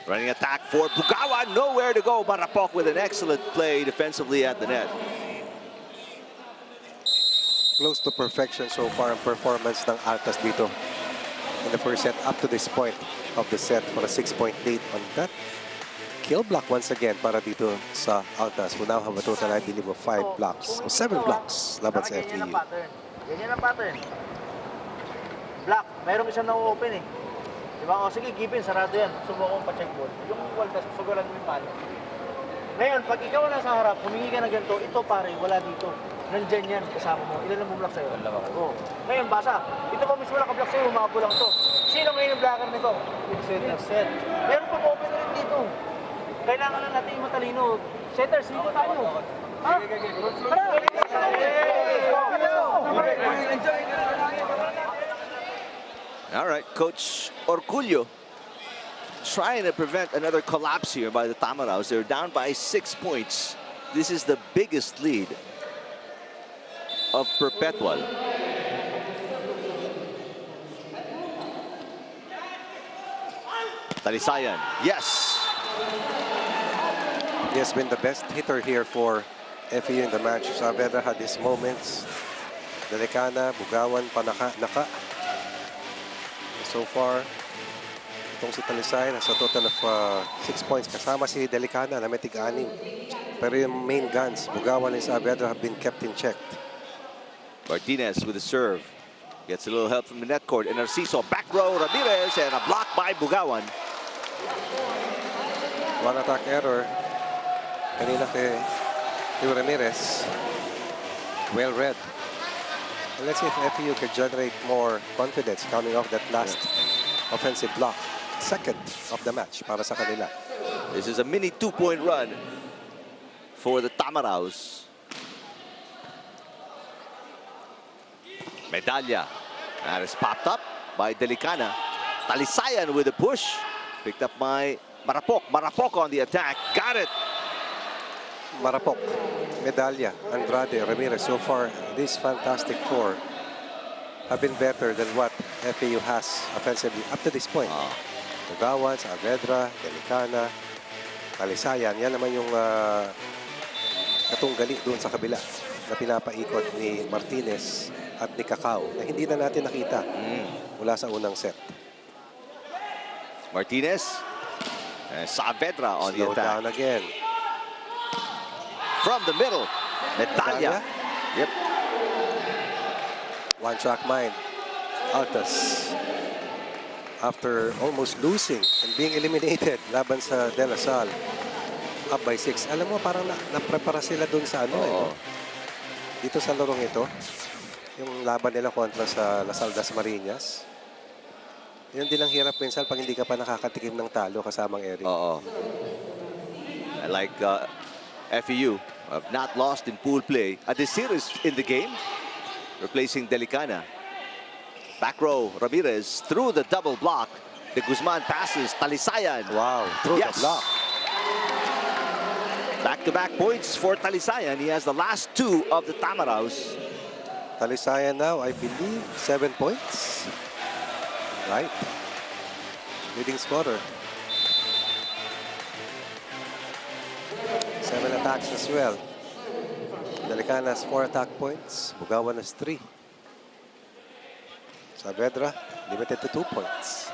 Running attack for Bugawan. Nowhere to go. Marapok with an excellent play defensively at the net. Close to perfection so far ang performance ng Altas dito in the first set up to this point of the set for a 6-point lead on that kill block once again para dito sa Altas, who now have a total, I believe, of 5 blocks or 7 blocks laban sa FEU. Ganyan ang pattern. Block, mayroong isang na-open eh. Diba? O sige, give in, sarado yan. Subukan kong pa-check ball. Yung waldas, sugulan mo yung palo. Ngayon, pag ikaw nasa harap, humingi ka na ganito, ito pare, wala dito. Nandyan yan, kasama mo. Ilan ang bumlock sa'yo? Oo. Ngayon, basa. Ito pa mismo nakablock sa'yo, humapo lang ito. Sino ngayon yung blocker nito? Set. Meron pa open na rin dito. Kailangan na natin yung matalino. Setters, dito tayo. Ha? All right, Coach Orculio trying to prevent another collapse here by the Tamaraos. They're down by 6 points. This is the biggest lead of Perpetual. Talisayan, yes. He has been the best hitter here for FEU in the match. Saavedra had his moments. Delicana, Bugawan, Naka. So far, itong si Talisayan has a total of 6 points. Kasama si Delicana na may tig-6. Pero yung main guns, Bugawan and Saavedra, have been kept in check. Martinez with a serve. Gets a little help from the net court. And Narciso, back row, Ramirez, and a block by Bugawan. One attack error. Kanina kay Ramirez. Well read. And let's see if FEU can generate more confidence coming off that last offensive block. Second of the match para sa kanila. This is a mini 2-point run for the Tamaraws. Medalla. That is popped up by Delicana. Talisayan with a push. Picked up by Marapok. Marapok on the attack. Got it. Marapok, Medalla, Andrade, Ramirez. So far, these fantastic four have been better than what FEU has offensively up to this point. Bugawan, Saavedra, Delicana, Talisayan. Yan naman yung katunggali doon sa kabila na pinapaikot ni Martinez at ni Cacao na hindi na natin nakita mula sa unang set. Martinez and Saavedra on the Slow attack. down again. From the middle, Medalla. Yep. One track mind. Altas. After almost losing and being eliminated laban sa De La Salle, up by 6. Alam mo, parang naprepara sila dun sa ano dito sa larong ito. Yung laban nila kontra sa La Salle Dasmariñas. Yun din ang hirap minsan pag hindi ka pa nakakatikim ng talo kasamang Eric. Like FEU have not lost in pool play. Adesir is in the game, replacing Delicana. Back row, Ramirez through the double block. De Guzman passes, Talisayan. Wow, through the block. Back-to-back points for Talisayan. He has the last two of the Tamaraws. Talisayan now, I believe, 7 points. Right. Leading scorer. 7 attacks as well. Delicana has 4 attack points. Bugawan has 3. Saavedra limited to 2 points.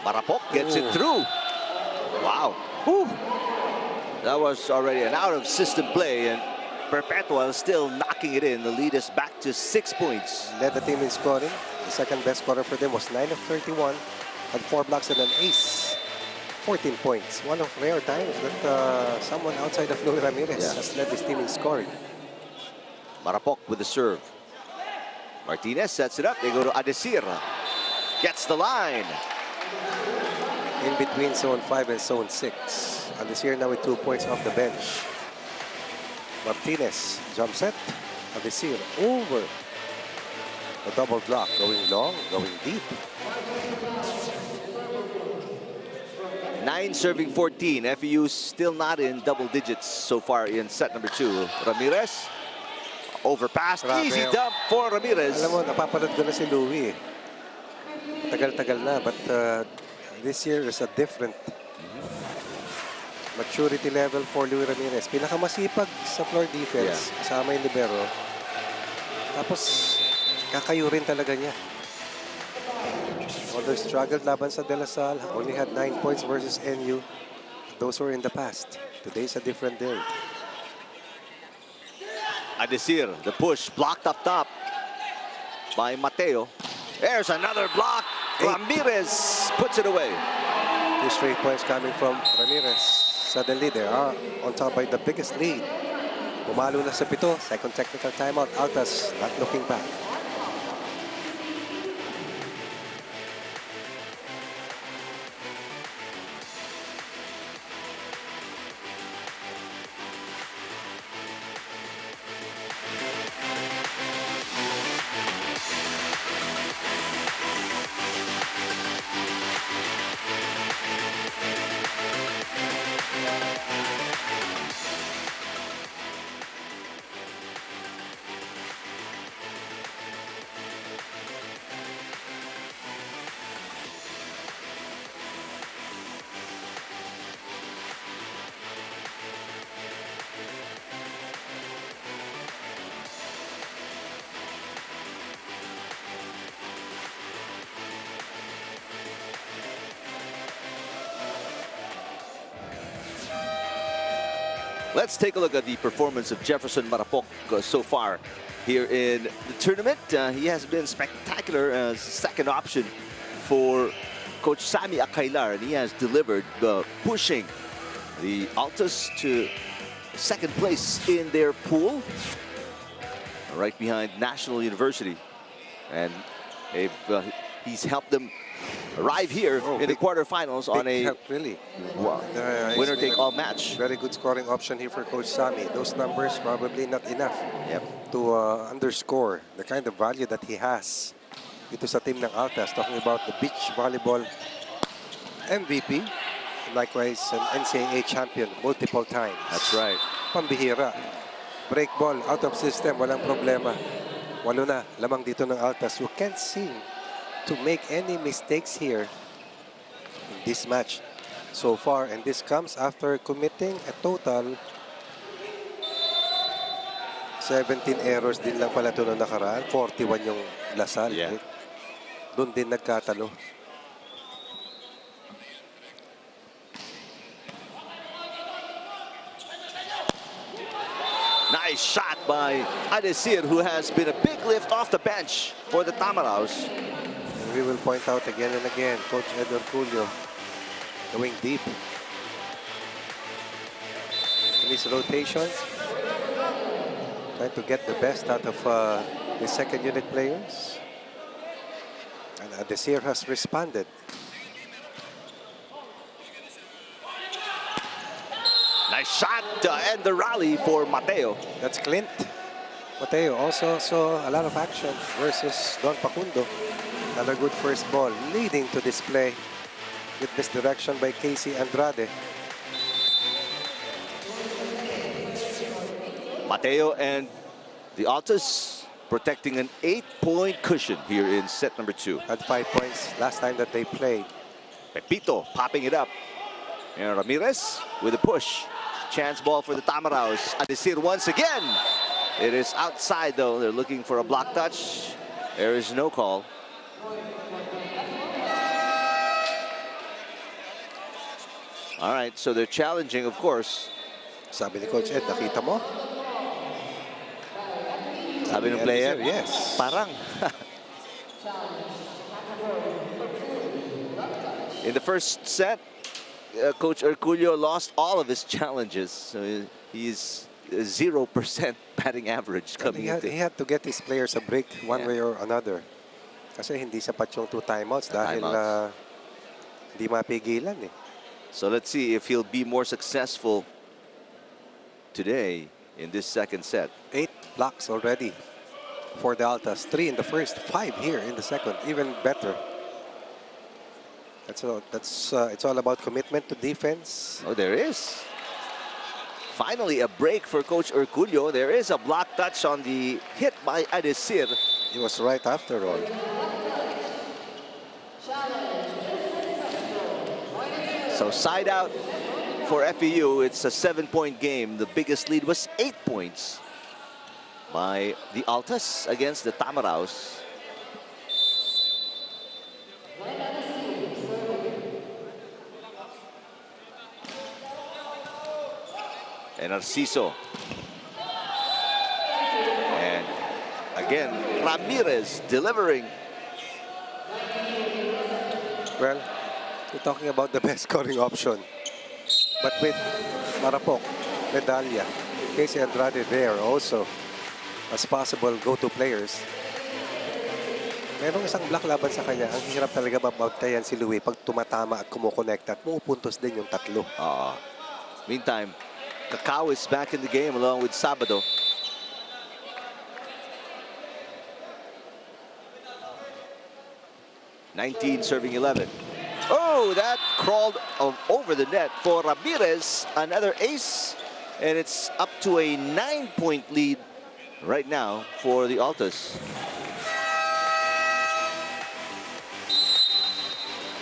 Marapok gets it through. Wow. Whew. That was already an out-of-system play, and Perpetual still knocking it in. The lead is back to 6 points. Led the team in scoring. The second best scorer for them was 9 of 31. Had 4 blocks and an ace. 14 points. One of rare times that someone outside of Louis Ramirez has led this team in scoring. Marapok with the serve. Martinez sets it up. They go to Adesir. Gets the line. In between zone 5 and zone 6. Adesir now with 2 points off the bench. Martinez, jump set. Adesir over the double block. Going long, going deep. 9 serving 14. FEU still not in double digits so far in set number 2. Ramirez. Overpass. Easy dump for Ramirez. Alam mo, napapanood ko na si Louis. Tagal-tagal na, but this year is a different maturity level for Louis Ramirez. Pinakamasipag sa floor defense. Kasama yung libero. Tapos, kakayo rin talaga niya. Although struggled laban sa De La Salle, only had 9 points versus NU. Those were in the past. Today's a different day. Adesir, the push blocked up top by Mateo. There's another block. Ramirez puts it away. 2 straight points coming from Ramirez. Suddenly, they are on top by the biggest lead. Pumalo na sa 7. Second technical timeout. Altas not looking back. Let's take a look at the performance of Jefferson Marapok so far here in the tournament. He has been spectacular as second option for Coach Sammy Akailar, and he has delivered, pushing the Altus to second place in their pool, right behind National University. And he's helped them arrive here in the quarterfinals on a really winner-take-all match. Very good scoring option here for Coach Sammy. Those numbers probably not enough to underscore the kind of value that he has ito sa team ng Altas. Talking about the beach volleyball MVP, likewise an NCAA champion multiple times. That's right. Pambihira. Break ball, out of system, walang problema. 8 na, lamang dito ng Altas. You can't seem to make any mistakes here in this match so far. And this comes after committing a total 17 errors din lang pala ito na nakaraan. 41 yung Lasal. Yeah. Doon din nagkatalo. Nice shot by Adesir, who has been a big lift off the bench for the Tamaraos. And we will point out again and again, Coach Edward Julio going deep in his rotations, trying to get the best out of the second unit players. And Adesir has responded. Nice shot to end the rally for Mateo. That's Clint. Mateo also saw a lot of action versus Don Pacundo. Another good first ball leading to this play with misdirection by Casey Andrade. Mateo and the Altus protecting an 8-point cushion here in set number 2. Had 5 points last time that they played. Pepito popping it up. And Ramirez with a push. Chance ball for the Tamaraos. Adesir once again. It is outside though. They're looking for a block touch. There is no call. All right, so they're challenging, of course. Sabi ni Coach Ed, nakita mo? Sabi ng player, yes. Parang. In the first set, Coach Herculio lost all of his challenges. So he's 0% batting average coming into. He had to get his players a break one way or another. Kasi hindi sapat yung 2 timeouts dahil hindi mapigilan eh. So let's see if he'll be more successful today in this second set. 8 blocks already for the Altas. 3 in the first, 5 here in the second. Even better. It's all about commitment to defense. Oh, there is. Finally, a break for Coach Herculio. There is a block touch on the hit by Adesir. He was right after all. So side out for FEU. It's a 7-point game. The biggest lead was 8 points by the Altas against the Tamaraos. And Narciso. And again, Ramirez delivering. Well, we're talking about the best scoring option. But with Marapok, Medalla, Casey Andrade there also as possible go-to players. Merong isang block laban sa kanya. Ang hirap talaga mabantayan si Louie pag tumatama at kumukonekta at pumupuntos din yung tatlo. Meantime, Cacao is back in the game along with Sabado. (19 serving 11). Oh, that crawled over the net for Ramirez. Another ace, and it's up to a 9-point lead right now for the Altas.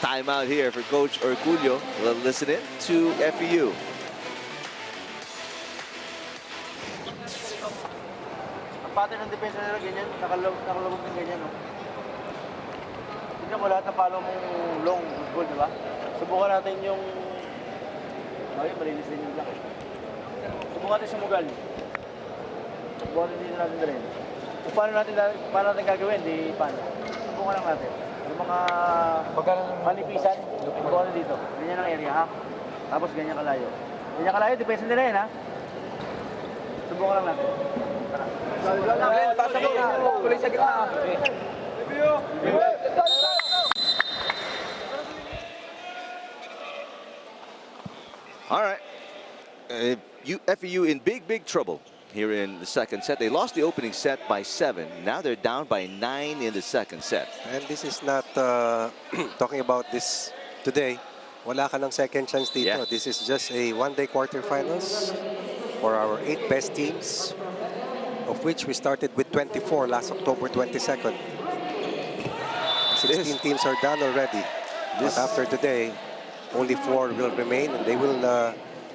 Timeout here for Coach Herculio. We'll listen in to FEU. Pattern ng depensa nila ganyan, nakalabog ng ganyan, no? Tignan mo lahat na follow mong long goal, di ba? Subukan natin yung... Ay, malinis din yung block. Subukan natin sumugal. Subukan dito natin na rin. Kung paano natin gagawin, di paano. Subukan lang natin. Yung mga manipisan, subukan dito. Ganyan ang area, ha? Tapos ganyan kalayo. Ganyan kalayo, depensa nila yan, ha? Subukan lang natin. Tara. Pasa mo na. Tuloy sa gitna. All right. FEU in big trouble here in the second set. They lost the opening set by 7. Now they're down by 9 in the second set. And this is not talking about this today. Wala ka ng second chance dito. Yeah. This is just a one-day quarterfinals for our 8 best teams, of which we started with 24 last October 22nd. 16 teams are done already. But after today, only 4 will remain, and they will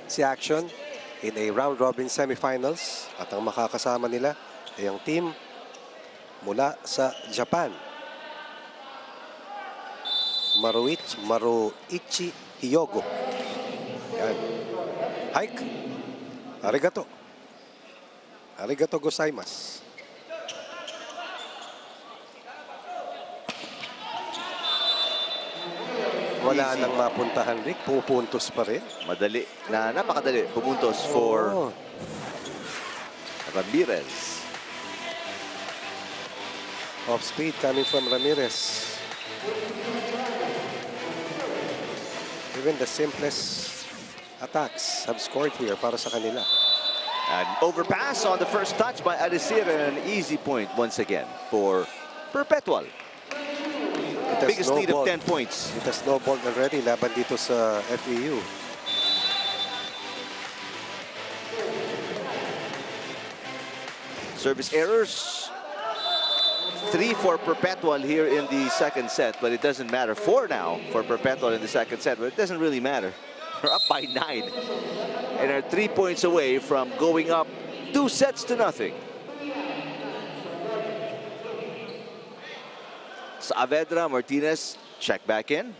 see action in a round-robin semifinals. At ang makakasama nila ay ang team mula sa Japan. Maruichi Hyogo. Yan. Hike. Arigato. Arigato gozaimasu. Wala nang mapuntahan, Rick. Pupuntos pa rin. Madali. Napakadali. Pumuntos for Ramirez. Off speed coming from Ramirez. Even the simplest attacks have scored here para sa kanila. An overpass on the first touch by Adesir, and an easy point once again for Perpetual. Biggest lead of 10 points. It has snowballed already laban dito sa FEU. Service errors. 3 for Perpetual here in the second set, but it doesn't matter. 4 now for Perpetual in the second set, but it doesn't really matter. We're up by 9 and are 3 points away from going up 2 sets to nothing. Saavedra, Martinez, check back in.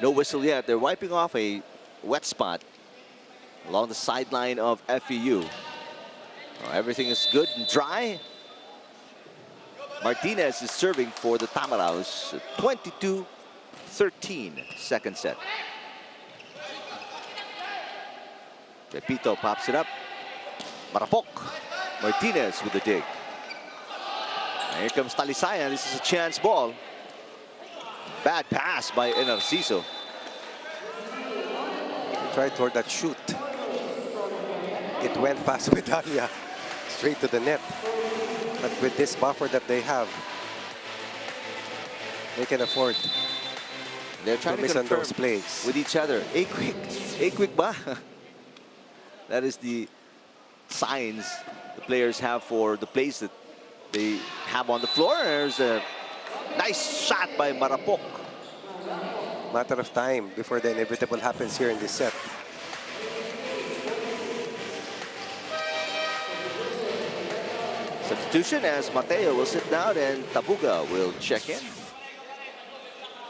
No whistle yet. They're wiping off a wet spot along the sideline of FEU. Everything is good and dry. Martinez is serving for the Tamaraos. 22-13, second set. Pepito pops it up. Marapok. Martinez with the dig. And here comes Talisayan. This is a chance ball. Bad pass by Narciso. Tried for that shoot. It went past Medalia straight to the net. But with this buffer that they have, they can afford They're trying to miss on confirm those plays. with each other. A-quick ba? That is the signs the players have for the plays that they have on the floor. There's a nice shot by Marapok. Matter of time before the inevitable happens here in this set. Substitution as Mateo will sit down and Tabuga will check in.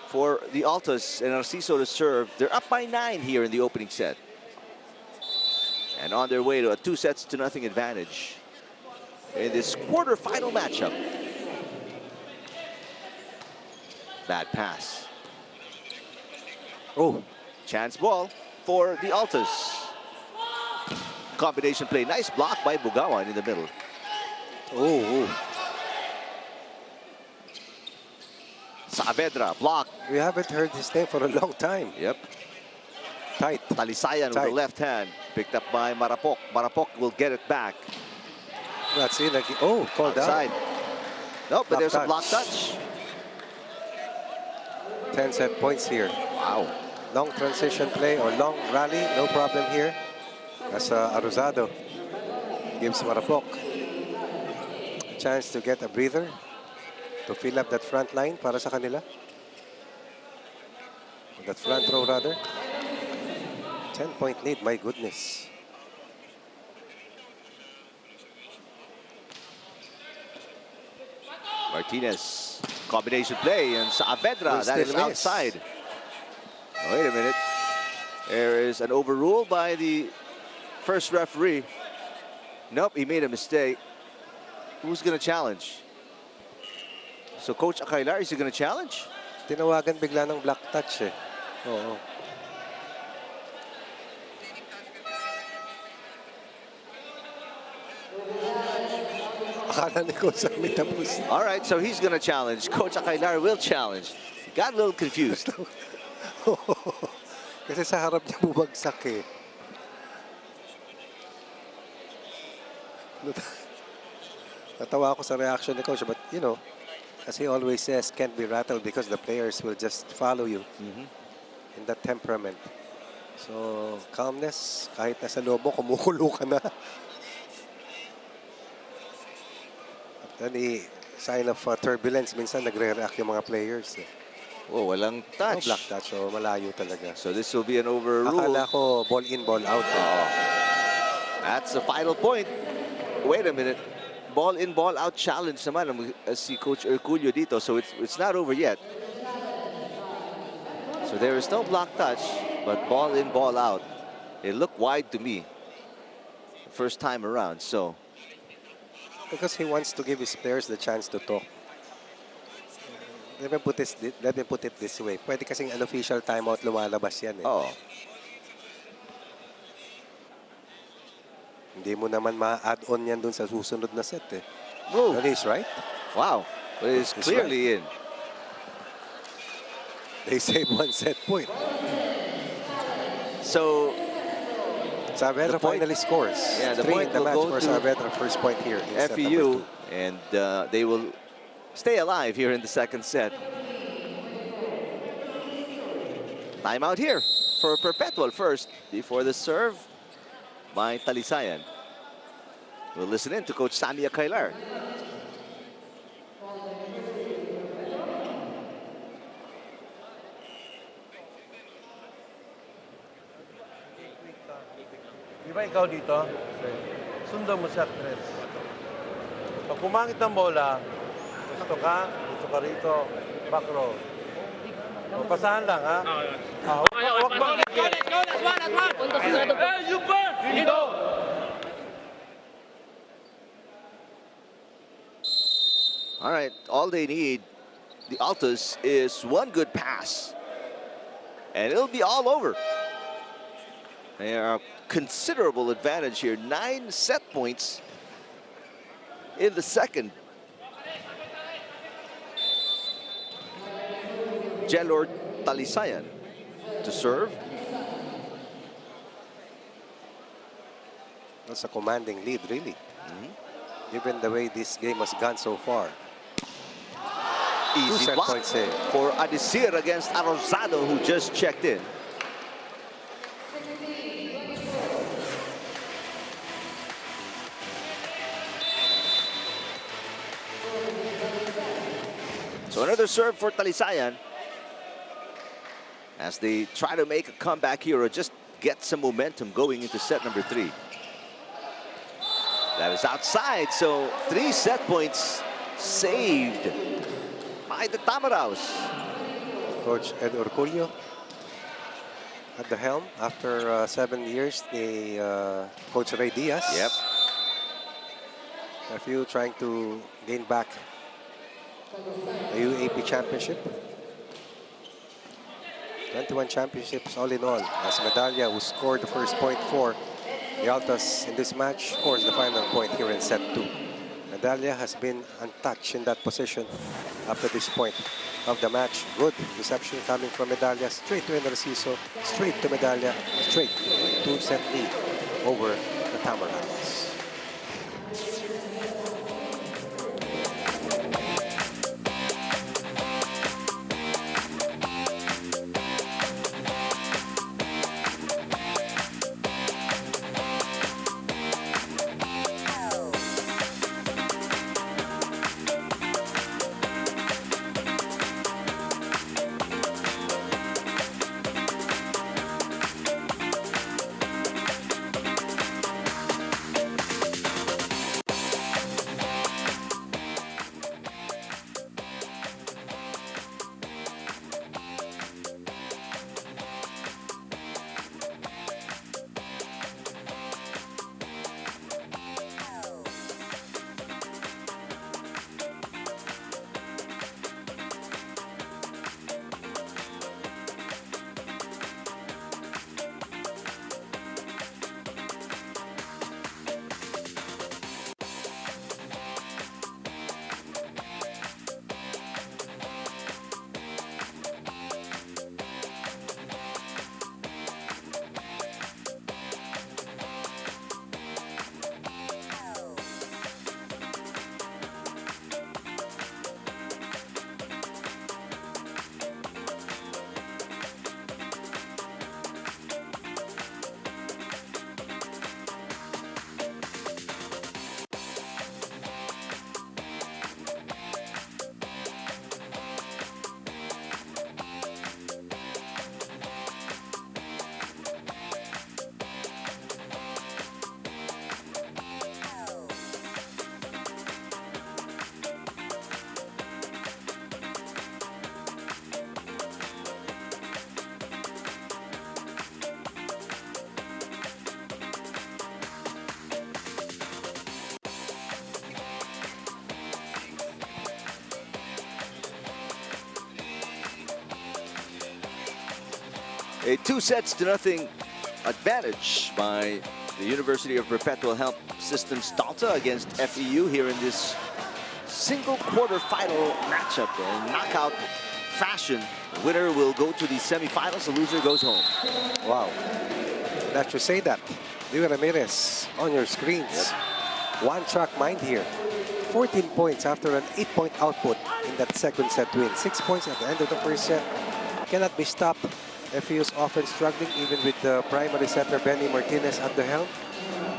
For the Altos and Narciso to serve, they're up by 9 here in the opening set. And on their way to a 2 sets to nothing advantage in this quarterfinal matchup. Bad pass. Oh, chance ball for the Altos. Combination play. Nice block by Bugawan in the middle. Oh. Saavedra, block. We haven't heard his name for a long time. Yep. Tight. Talisayan with the left hand. Picked up by Marapok. Marapok will get it back. That's it. Oh, called outside. out. Nope, but Block there's touch. a block touch. 10 set points here. Wow. Long transition play or long rally. No problem here. As Aruzado gives Marapok a chance to get a breather, to fill up that front line para sa kanila. That front row rather. 10-point lead, my goodness. Martinez, combination play, and Saavedra, Will that is still miss. outside. Wait a minute. There is an overrule by the first referee. Nope, he made a mistake. Who's going to challenge? So Coach Akailar, is he going to challenge? Tinawagan bigla ng black touch eh. Oo. Akala ni Coach may tapos. All right, so he's going to challenge. Coach Akailar will challenge. He got a little confused. Kasi sa harap niya bumagsak eh. Natawa ako sa reaction ni Coach, but you know, as he always says, can't be rattled because the players will just follow you in that temperament. So, calmness, kahit nasa loob mo, kumukulo ka na. At any sign of turbulence, minsan nagre-react yung mga players. Eh. Oh, walang touch. No black touch, so malayo talaga. So this will be an overrule. Akala ko ball in, ball out. Eh. That's the final point. Wait a minute. Ball in, ball out challenge naman si Coach Herculio dito. So it's not over yet. So there is no block touch, but ball in, ball out. It looked wide to me the first time around. So because he wants to give his players the chance to talk. Let me put it this way. Pwede kasing unofficial timeout lumalabas yan eh. oh, Hindi mo naman ma-add on yan dun sa susunod na set eh. move. That is right. Wow. But it's It's clearly in. They save one set point. So Saavedra The point- finally scores. Yeah, the 3 point in the will match go for to Saavedra. First point here in set number FEU, 2. and they will stay alive here in the second set. Timeout here for Perpetual first before the serve by Talisayan. We'll listen in to Coach Sammy Akailar. Di ba ikaw dito? Sundan mo si actress. Pag kumangit ng bola, gusto ka rito, back row. Pasahan lang, ha? Huwag bang All right, all they need, the Altos, is one good pass. And it'll be all over. They are a considerable advantage here. 9 set points in the second. Jelor Talisayan to serve. That's a commanding lead, really. Given the way this game has gone so far. Easy set block points here. for Adesir against Arrozado, who just checked in. So another serve for Talisayan as they try to make a comeback here or just get some momentum going into set number 3. That is outside, so 3 set points saved by the Tamaraos. Coach Ed Orculio at the helm after 7 years. Coach Ray Diaz. Yep. FEU trying to gain back the UAP championship. 21 championships all in all. As Medalla, who scored the first point for the Altas in this match, scores the final point here in set 2. Medalla has been untouched in that position up to this point of the match. Good reception coming from Medalla. Straight to Narciso, straight to Medalla, straight to 2-set lead over the Tamaraos. A 2-0 advantage by the University of Perpetual Health Systems Delta against FEU here in this single quarterfinal matchup. In knockout fashion, the winner will go to the semifinals, the loser goes home. Wow. That you say that. Leo Ramirez on your screens. One-track mind here. 14 points after an 8-point output in that second set win. 6 points at the end of the first set. Cannot be stopped. FEU's offense struggling even with the primary setter Benny Martinez at the helm.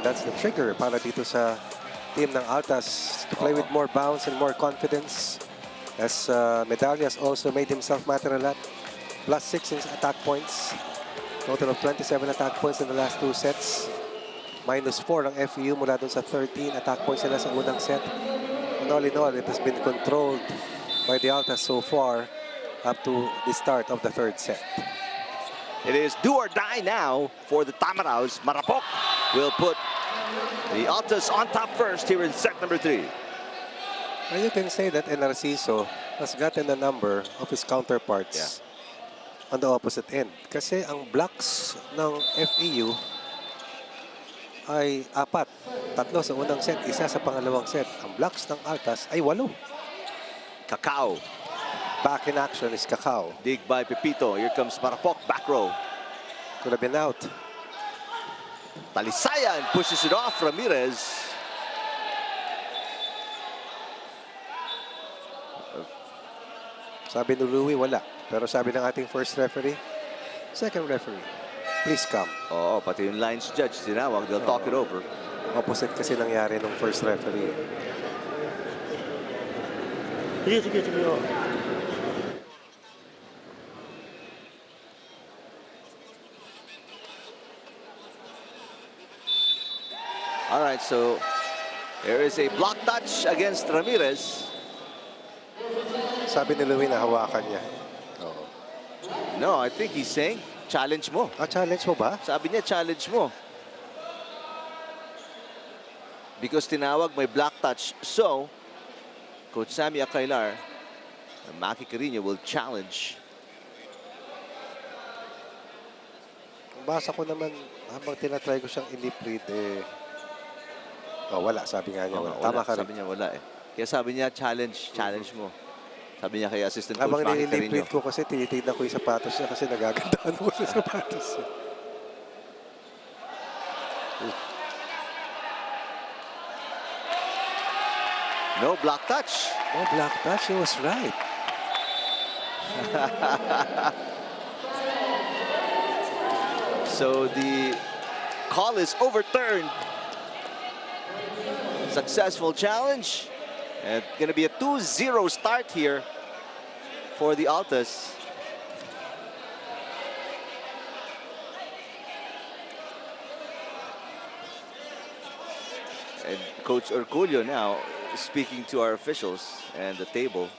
That's the trigger para dito sa team ng Altas to play with more bounce and more confidence. As Medallas also made himself matter a lot. +6 in attack points. Total of 27 attack points in the last 2 sets. -4 ang FEU mula dun sa 13 attack points nila sa unang set. And all in all, it has been controlled by the Altas so far up to the start of the third set. It is do or die now for the Tamaraws. Marapok will put the Altas on top first here in set number 3. And you can say that Narciso has gotten a number of his counterparts on the opposite end. Kasi ang blocks ng FEU ay 4. 3 sa unang set, 1 sa pangalawang set. Ang blocks ng Altas ay 8. Cacao. Back in action is Cacao. Dig by Pepito. Here comes Marapok, back row. Could have been out. Talisayan pushes it off. Ramirez. Sabi ni Louie, wala. Pero sabi ng ating first referee, second referee, please come. Oo, pati yung lines judge tinawag. They'll talk it over. Opposite kasi nangyari nung first referee. Sige. All right, so there is a block touch against Ramirez. Sabi ni Louie na hawakan niya. No, I think he's saying challenge mo. Challenge mo ba? Sabi niya challenge mo. Because tinawag may block touch. So, Coach Sammy Acailar and Maki Carino will challenge. Basa ko naman habang tinatry ko siyang iniplead wala, sabi nga niya. Wala. Tama ka rin. Sabi niya wala eh. Kaya sabi niya challenge mo. Sabi niya kay assistant coach habang Maki Carino. nililiplead ko kasi tinitignan ko yung sapatos niya kasi nagagandaan ko sa sapatos niya. No block touch. No block touch. He was right. So the call is overturned. Successful challenge. And going to be a 2-0 start here for the Altas. And Coach Urculio now speaking to our officials and the table.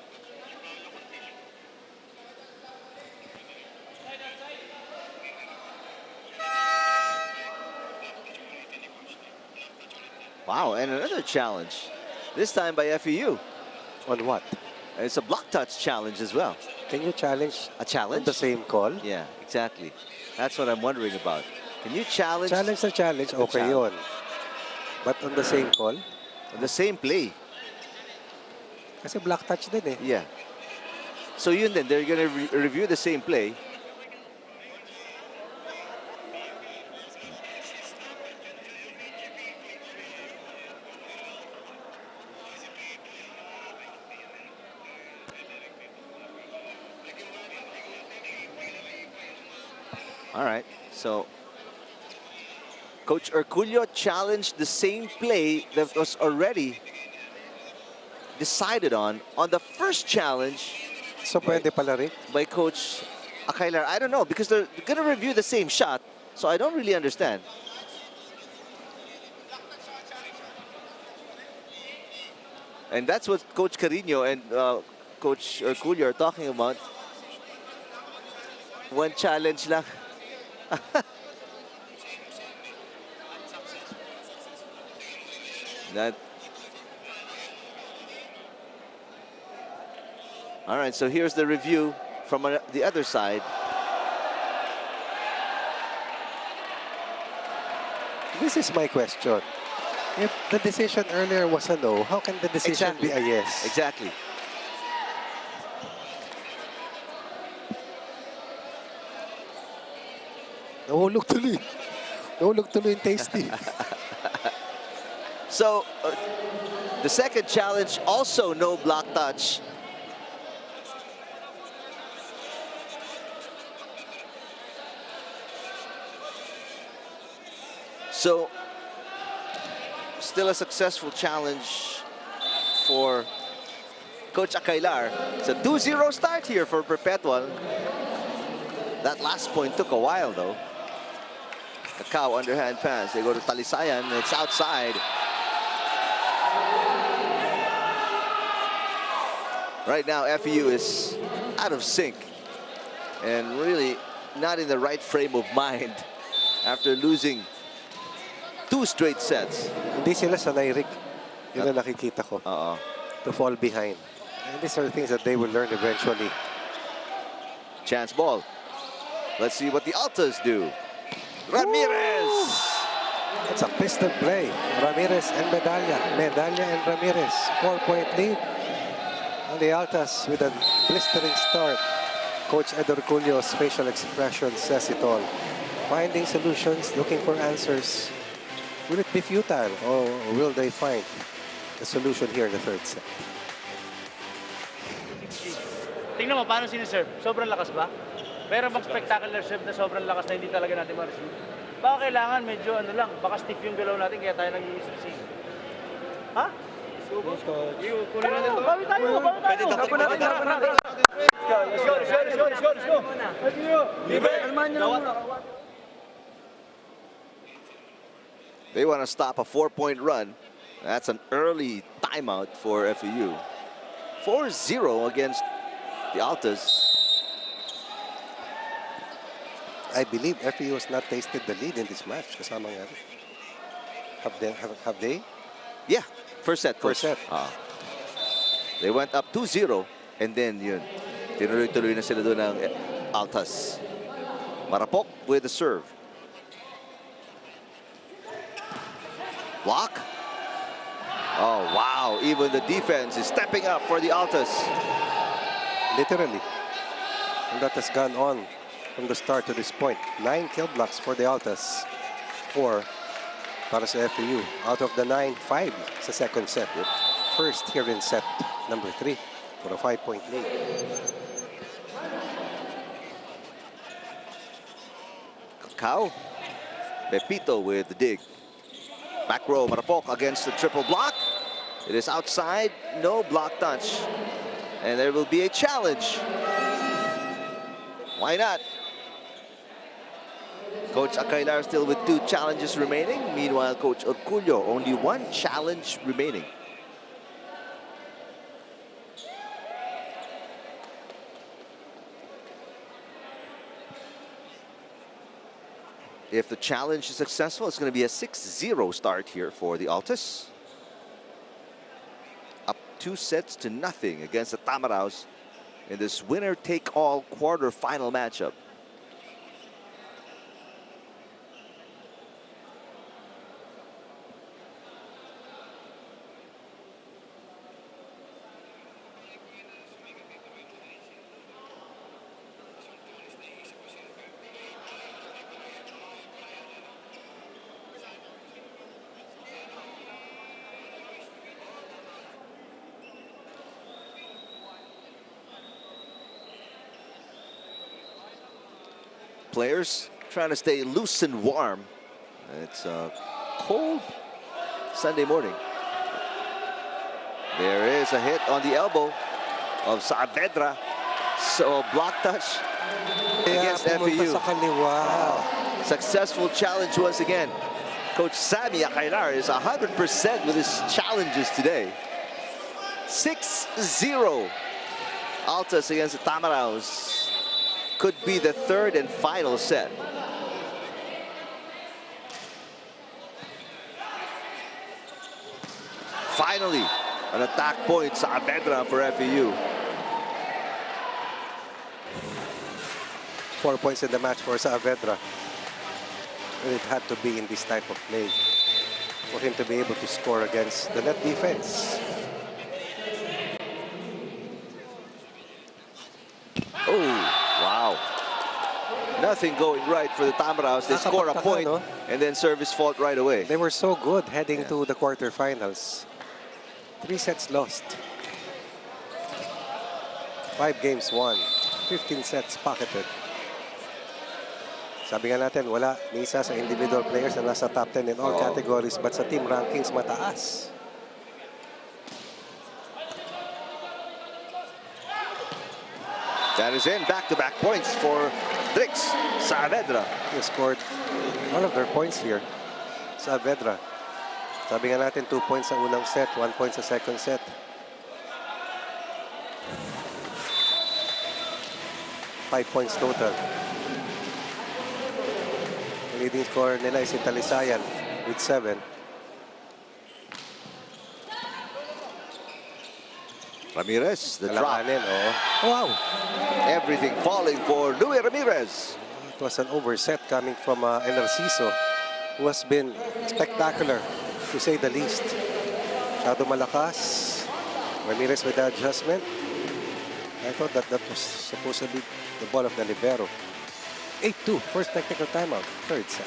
Wow, and another challenge. This time by FEU. On what? It's a block touch challenge as well. Can you challenge A challenge? on the same call? Yeah, exactly. That's what I'm wondering about. Can you challenge Challenge na challenge, okay yun. But on the same call? on the same play? Kasi block touch din eh. Yeah. So yun then, they're gonna review the same play. All right, so Coach Urculio challenged the same play that was already decided on the first challenge So pwede pala rin. by Coach Acailar. I don't know, because they're going to review the same shot, so I don't really understand. And that's what Coach Carino and Coach Urculio are talking about. One challenge lang. That. All right, so here's the review from the other side. This is my question. If the decision earlier was a no, how can the decision be a yes? Exactly. Nahulog tuloy. Nahulog tuloy yung tasty. So, the second challenge, also no block touch. So, still a successful challenge for Coach Akailar. It's a 2-0 start here for Perpetual. That last point took a while, though. Kakao underhand pass. They go to Talisayan. It's outside. Right now, FEU is out of sync and really not in the right frame of mind after losing 2 straight sets. Hindi sila sanay, Rick. Yun ang nakikita ko. To fall behind. And these are things that they will learn eventually. Chance ball. Let's see what the Altas do. Ramirez! It's a pistol play. Ramirez and Medalla. Medalla and Ramirez. 4-point lead. And the Altas with a blistering start. Coach Edor Culio's facial expression says it all. Finding solutions, looking for answers. Will it be futile or will they find the solution here in the third set? Tingnan mo, paano siniserve? Sobrang lakas ba? Pero bang spectacular serve na sobrang lakas na hindi talaga natin ma-receive? Baka kailangan medyo ano lang, baka stiff yung galaw natin kaya tayo nag-i-stressing. Ha? Kunin natin ito. Bawi tayo! Bawi tayo! Tapon natin! Let's go! Let's go! Let's go! Let's go! Let's go! Kalmahan nyo lang muna. They want to stop a 4-point run. That's an early timeout for FEU. 4-0 against the Altas. I believe FEU has not tasted the lead in this match. Kasama nga rin. Have they? Yeah, first set, Coach. First set. They went up 2-0 and then yun, tinuloy-tuloy na sila doon ng Altas. Marapok with the serve. Block. Oh, wow. Even the defense is stepping up for the Altas. Literally. And that has gone on from the start to this point. 9 kill blocks for the Altas. 4 para sa FEU. Out of the 9, 5 sa second set. First here in set number 3 for a 5-point lead. Kakao. Pepito with the dig. Back row, Marapok against the triple block. It is outside, no block touch. And there will be a challenge. Why not? Coach Akailar still with 2 challenges remaining. Meanwhile, Coach Orculio, only 1 challenge remaining. If the challenge is successful, it's going to be a 6-0 start here for the Altas. Up 2-0 against the Tamaraos in this winner-take-all quarter-final matchup. Players trying to stay loose and warm. It's a cold Sunday morning. There is a hit on the elbow of Saavedra. So a block touch against FEU. Successful challenge once again. Coach Sammy Akailar is 100% with his challenges today. 6-0. Altas against the Tamaraos. Could be the third and final set. Finally, an attack point, Saavedra for FEU. 4 points in the match for Saavedra. And it had to be in this type of play for him to be able to score against the net defense. Oh, wow. Nothing going right for the Tamaraos. They score a point and then service fault right away. They were so good heading to the quarterfinals. 3 sets lost. 5 games won. 15 sets pocketed. Sabi nga natin, wala ni isa sa individual players na nasa top 10 in all categories, but sa team rankings, mataas. That is in. Back-to-back points for Drix Saavedra. They scored all of their points here. Saavedra. Sabi nga natin, 2 points sa unang set, 1 point sa second set. Five points total. The leading scorer nila is Talisayan with 7. Ramirez, the drop. Wow! Everything falling for Louis Ramirez. It was an overset coming from Narciso, who has been spectacular, to say the least. Masyado malakas. Ramirez with the adjustment. I thought that was supposed to be the ball of the libero. 8-2, first technical timeout, third set.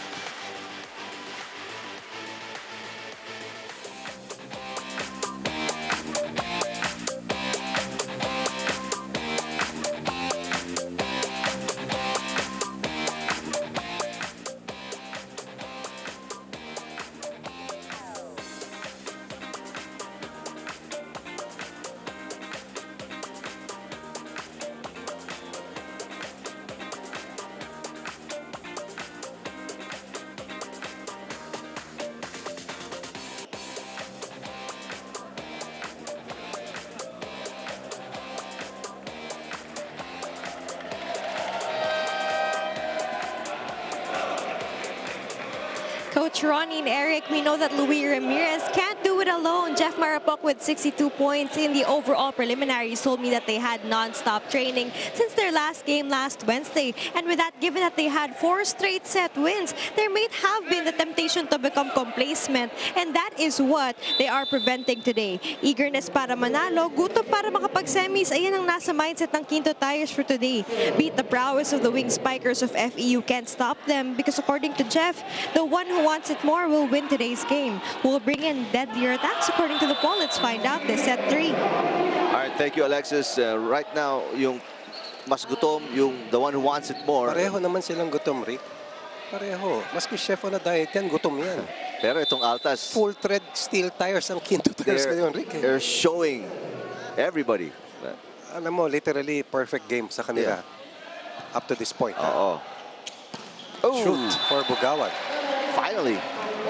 Coach Ronnie and Eric, we know that Louis Ramirez can't do it alone. Jeff Marapok with 62 points in the overall preliminaries told me that they had non-stop training since their last game last Wednesday. And with that, given that they had 4 straight set wins, there may have been the temptation to become complacent. And that is what they are preventing today. Eagerness para manalo, gutom para makapag-semis. Ayan ang nasa mindset ng Kinto Tyres for today. Beat the prowess of the wing spikers of FEU, can't stop them because according to Jeff, the one who wants it more will win today's game. We'll bring in deadlier attacks according to the poll. Let's find out this set 3. All right, thank you, Alexis. Right now, yung mas gutom, yung the one who wants it more. Pareho naman silang gutom, Rick. Pareho. Maski chef on a diet yan, gutom yan. Pero itong Altas, full tread steel tires ang Kinto Tyres ngayon, Rick. They're showing everybody. Alam mo, literally perfect game sa kanila up to this point. Shoot for Bugawan. Finally,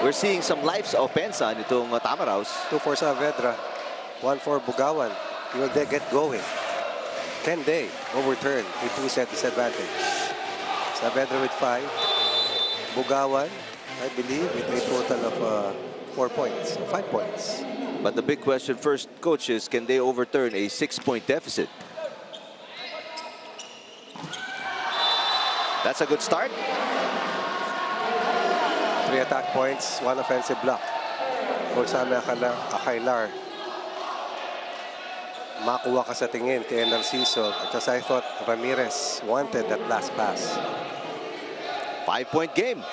we're seeing some lives offensa nitong Tamaraos. 2 for Saavedra, 1 for Bugawan. Will they get going? 10-day overturn, a 2-set disadvantage. Saavedra with 5. Bugawan, I believe, with a total of 4 points, 5 points. But the big question first, coach, is can they overturn a 6-point deficit? That's a good start. 3 attack points, 1 offensive block. Coach Sammy Akailar, makuha ka sa tingin kay Narciso. Because I thought Ramirez wanted that last pass. 5-point game.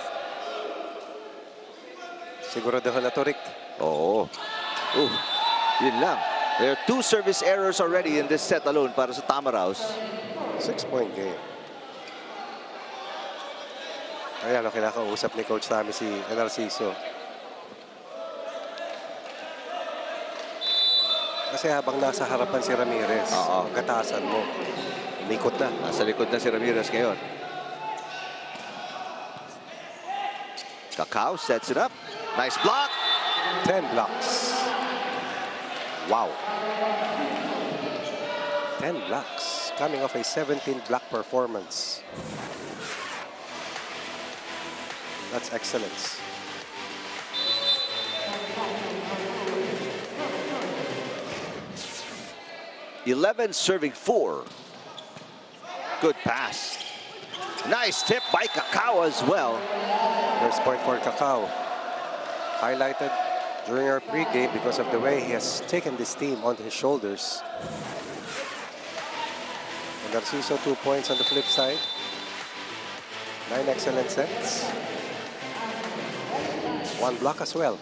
Siguraduhan na to, Rick. Oo. Yun lang. There are 2 service errors already in this set alone para sa Tamaraos. 6-point game. Ayan, kinakausap ni Coach Sammy si Narciso. Kasi habang nasa harapan si Ramirez, gatasan mo. Umikot na. Nasa likod na si Ramirez ngayon. Cacao sets it up. Nice block. 10 blocks. Wow. 10 blocks. Coming off a 17-block performance. That's excellence. $11 serving 4. Good pass. Nice tip by Kakao as well. First point for Kakao. Highlighted during our pregame because of the way he has taken this team on his shoulders. And Narciso 2 points on the flip side. 9 excellent sets. 1 block as well.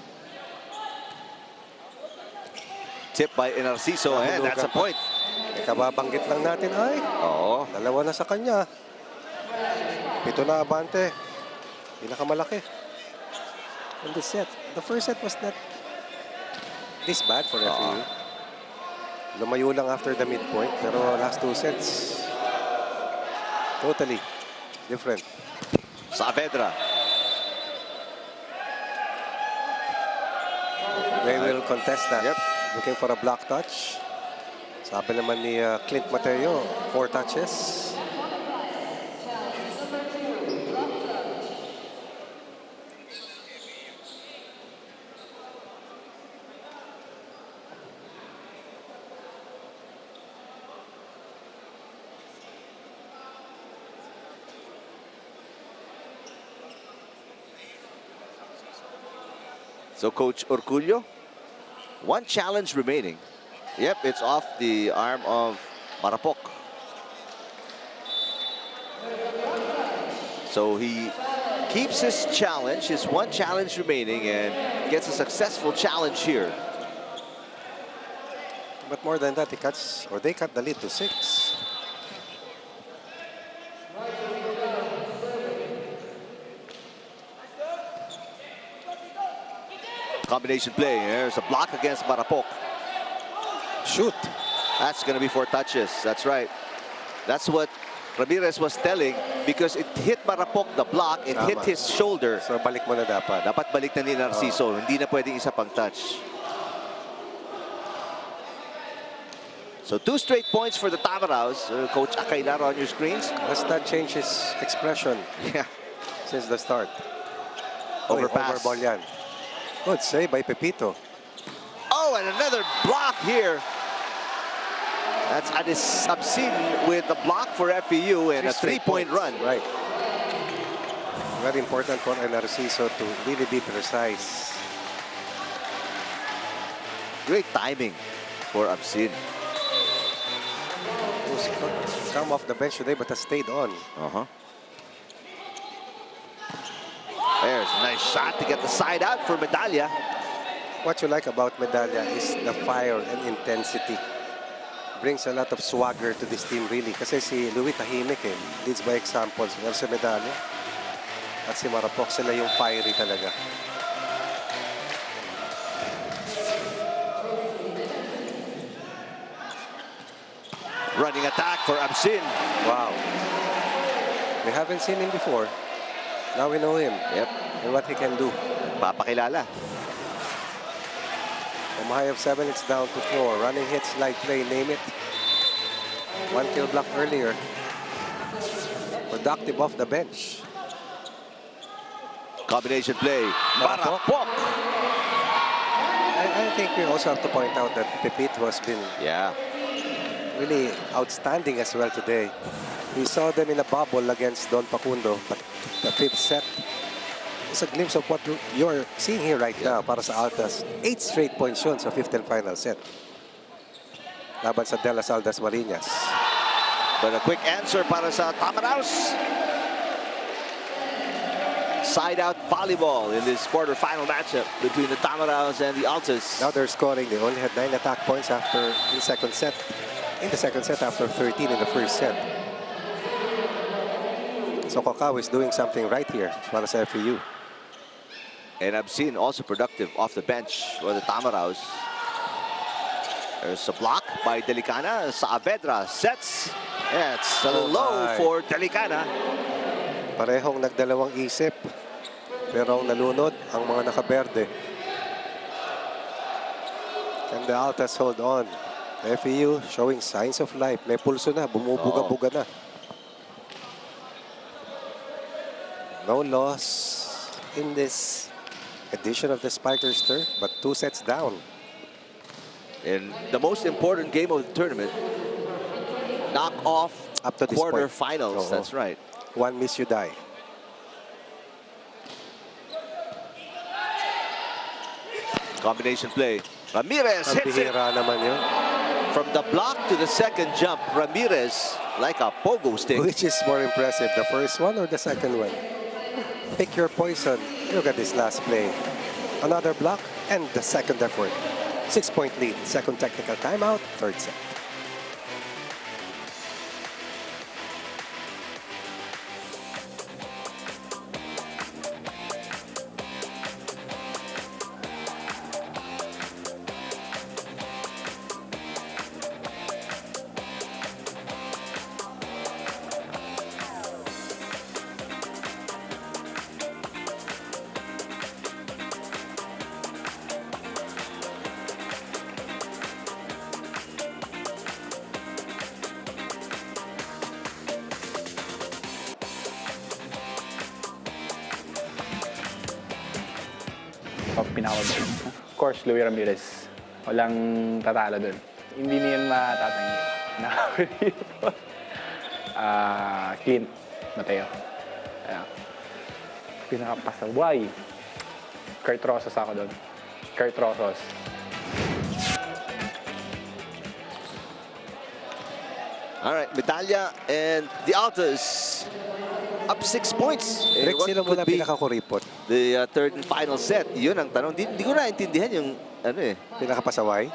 Tip by Narciso, and that's a point. Kababanggit lang natin ay. Oo. Dalawa na sa kanya. 7 na abante. Pinakamalaki. In this set. The first set was not this bad for FEU. Lumayo lang after the midpoint, pero last 2 sets totally different. Saavedra. They will contest that. Yep. Looking for a block touch. Sabi naman ni Clint Mateo, 4 touches. So Coach Orcullo, 1 challenge remaining. Yep, it's off the arm of Marapok. So he keeps his challenge, his 1 challenge remaining, and gets a successful challenge here. But more than that, they cut the lead to 6. Combination play. There's a block against Marapok. Shoot. That's going to be 4 touches. That's right. That's what Ramirez was telling, because it hit Marapok, the block. It hit his shoulder. So balik mo na dapat. Dapat balik na ni Narciso. Hindi na pwedeng isa pang touch. So 2 straight points for the Tamaraos. Coach Akainaro on your screens. Does that change his expression? Yeah. Since the start. Overpass. Overball yan. Good save by Pepito. Oh, and another block here. That's Adis Absin with the block for FEU and a 3-point run. Right. Very important for Narciso to really be precise. Great timing for Absin. Who's come off the bench today but has stayed on. There's a nice shot to get the side out for Medalla. What you like about Medalla is the fire and intensity. Brings a lot of swagger to this team really. Kasi si Louis tahimik eh. Leads by examples. Pero si Medalla at si Marapok, sila yung fiery talaga. Running attack for Absin. Wow. We haven't seen him before. Now we know him. Yep. And what he can do. Papakilala. From high of 7, it's down to 4. Running hits, light play, name it. 1 kill block earlier. Productive off the bench. Combination play. Marapok. I think we also have to point out that Pepito has been really outstanding as well today. We saw them in a bubble against Don Facundo, but the 5th set is a glimpse of what you're seeing here right now para sa Altas. 8 straight points yun sa 5th and final set. Laban sa De Las Aldas Marinas. But a quick answer para sa Tamaraos. Side-out volleyball in this quarterfinal matchup between the Tamaraos and the Altas. Now they're scoring. They only had 9 attack points after in the second set. In the second set after 13 in the first set. So Kakao is doing something right here para sa FEU. And I've seen also productive off the bench for the Tamaraos. There's a block by Delicana. Saavedra sets. Yeah, it's a little low for Delicana. Parehong nagdalawang isip. Pero ang nalunod ang mga nakaberde. Can the Altas hold on? FEU showing signs of life. May pulso na. Bumubuga-buga na. No loss in this edition of the Spikers Tour, but 2 sets down. In the most important game of the tournament, knock off up to this quarterfinals. point. That's right. One miss, you die. Combination play. Ramirez Ang hits it. bihira naman yun. From the block to the second jump, Ramirez like a pogo stick. Which is more impressive, the first one or the second one? Pick your poison. Look at this last play. Another block and the second effort. 6-point lead. Second technical timeout. Third set. Pinawag. Of course, Louis Ramirez. Walang tatalo dun. Hindi niyan matatanggi. Clint Mateo. Ayan. Pinakapasaway. Kurt Rosas ako dun. Kurt Rosas. All right, Medalla and the Altas up 6 points. Rick, What sino could muna be pinakakuripot? the third and final set? Yun ang tanong. Di ko naintindihan yung ano eh. Pinakapasaway?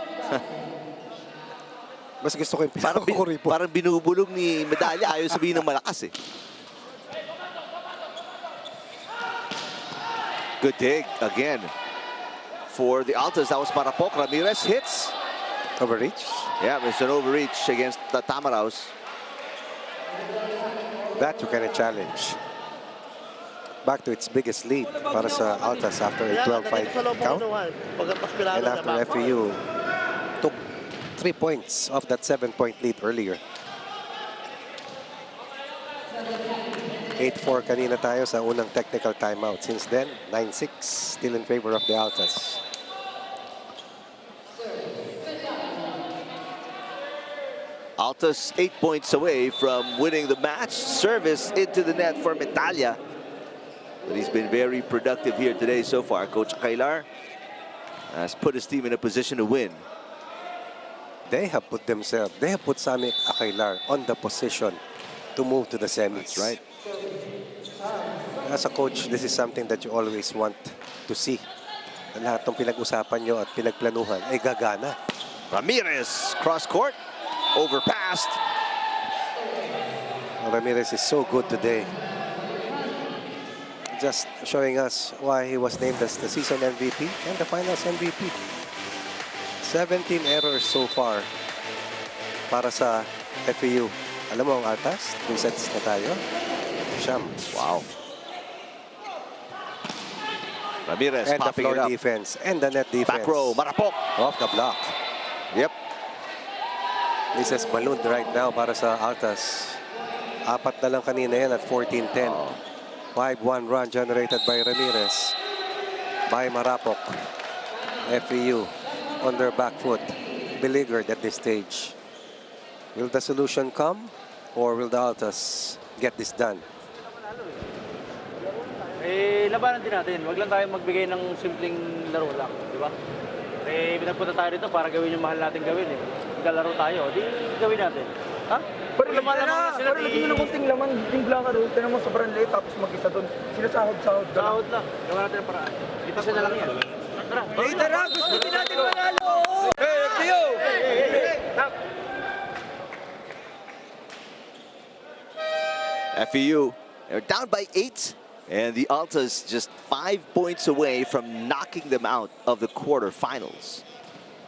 Mas gusto ko yung Parang, pinakakuripot. parang binubulong ni Medalla. Ayaw sabihin ng malakas eh. Good dig again for the Altas. That was Marapok. Ramirez hits. Overreach? Yeah, it's an overreach against the Tamaraos. That you can challenge. Back to its biggest lead para sa Altas after a 12-5 count. And after FEU took 3 points off that 7-point lead earlier. 8-4 kanina tayo sa unang technical timeout. Since then, 9-6 still in favor of the Altas. Altas 8 points away from winning the match. Service into the net for Medalla. But he's been very productive here today so far. Coach Kailar has put his team in a position to win. They have put Samik Akailar on the position to move to the semis. That's right. As a coach, this is something that you always want to see. Na lahat ng pinag-usapan nyo at pinagplanuhan ay gagana. Ramirez, cross court, overpassed. Ramirez is so good today. Just showing us why he was named as the season MVP and the finals MVP. 17 errors so far para sa FEU. Alam mo ang Altas, 3 sets na tayo. Siyam. Wow. Ramirez And the popping it floor up. defense and the net defense. Back row, Marapok. Off the block. Yep. This is ballooned right now para sa Altas. Apat na lang kanina yan at 14-10. 5-1 run generated by Ramirez. By Marapok. FEU on their back foot. Beleaguered at this stage. Will the solution come? Or will the Altas get this done? Eh, labanan din natin. Huwag lang tayo magbigay ng simpleng laro lang, di ba? Eh, pinagpunta tayo rito para gawin yung mahal natin gawin eh. Maglalaro tayo, di gawin natin. Ha? Pero lagyan na sila. Pero lagyan mo ng kunting laman. Timpla ka doon. Tinan mo sobrang late tapos mag-isa doon. Sinasahod-sahod ka lang. Sahod lang. Gawa natin ang paraan. Dito na lang yan. Tara. Hey, tara! Gusto din natin manalo! Hey, FEU! FEU, they're down by 8. And the Altas just 5 points away from knocking them out of the quarterfinals.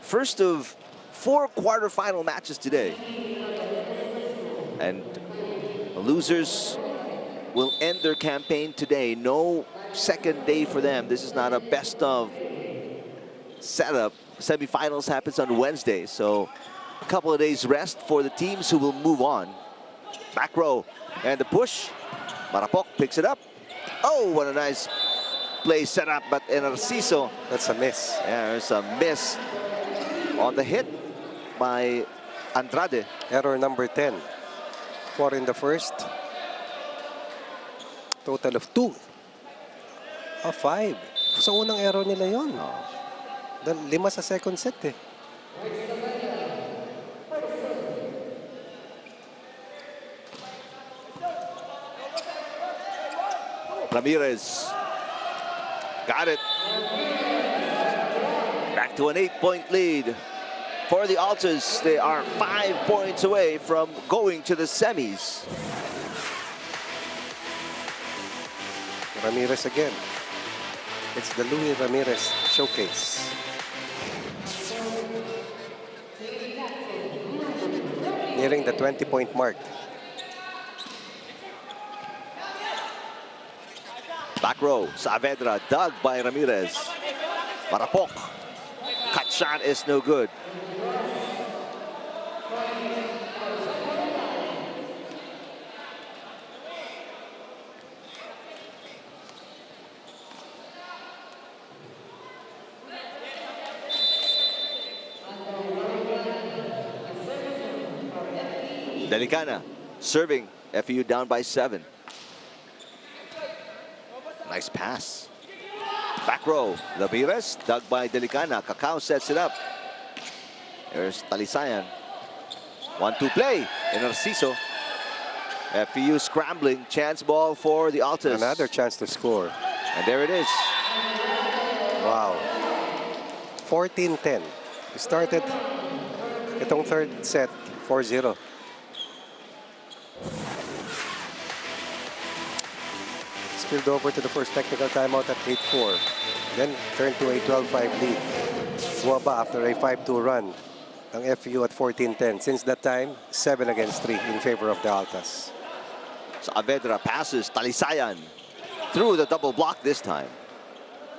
First of 4 quarterfinal matches today. And the losers will end their campaign today. No second day for them. This is not a best of setup. Semifinals happens on Wednesday. So a couple of days rest for the teams who will move on. Back row and the push. Marapok picks it up. Oh, what a nice play set up, but Narciso. That's a miss. Yeah, there's a miss on the hit by Andrade. Error number 10. 4 in the first. Total of 2. 5. Sa unang error nila yon. 5 sa second set eh. Ramirez got it. Back to an 8-point lead for the Altas. They are 5 points away from going to the semis. Ramirez again. It's the Louis Ramirez showcase. Nearing the 20-point mark. Back row, Saavedra dug by Ramirez. Marapok. Cut shot is no good. Delicana serving. FEU down by 7. Nice pass. Back row. Ramirez dug by Delicana. Cacao sets it up. There's Talisayan. 1-2 play in Narciso. FEU scrambling. Chance ball for the Altas. Another chance to score. And there it is. Wow. 14-10. We started itong third set 4-0. Spilled over to the first technical timeout at 8-4. Then turned to a 12-5 lead. Bumaba after a 5-2 run ng FEU at 14-10. Since that time, 7 against 3 in favor of the Altas. Saavedra passes. Talisayan through the double block this time.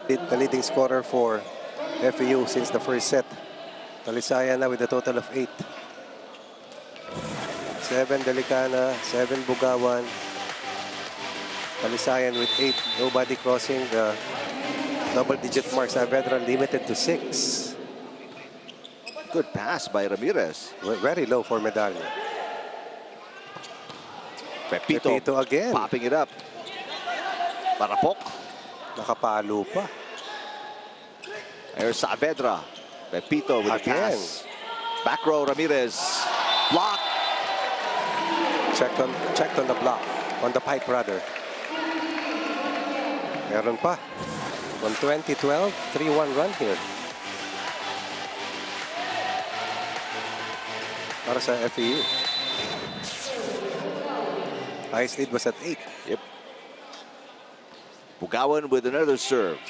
The leading scorer for FEU since the first set. Talisayan na with a total of 8. 7 Delicana, 7 Bugawan. Talisayan with 8. Nobody crossing the double-digit mark. Saavedra limited to 6. Good pass by Ramirez. Very low for Medalla. Pepito again. Popping it up. Marapok. Nakapalo pa. There's Saavedra. Pepito with Again. the pass. Back row, Ramirez. Block. Checked on the block. On the pipe, rather. Meron pa. 120-12. 3-1 run here. Para sa FEU. Highest lead was at 8. Yep. Bugawan with another serve.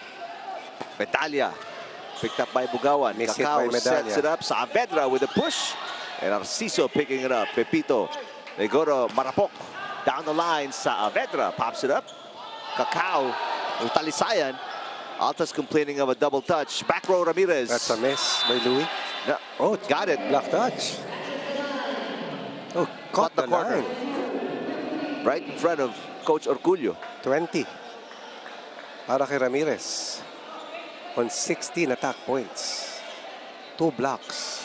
Medalla. Picked up by Bugawan. Missed it Cacao by Medalla. sets it up. Saavedra with a push. And Narciso picking it up. Pepito. They go to Marapok. Down the line, Saavedra pops it up. Cacao with Talisayan. Altas complaining of a double touch. Back row, Ramirez. That's a miss by Louis. No. Oh, Got it. block touch. Oh, caught the corner. line. Right in front of Coach Orculio. 20. Para kay Ramirez. On 16 attack points. 2 blocks.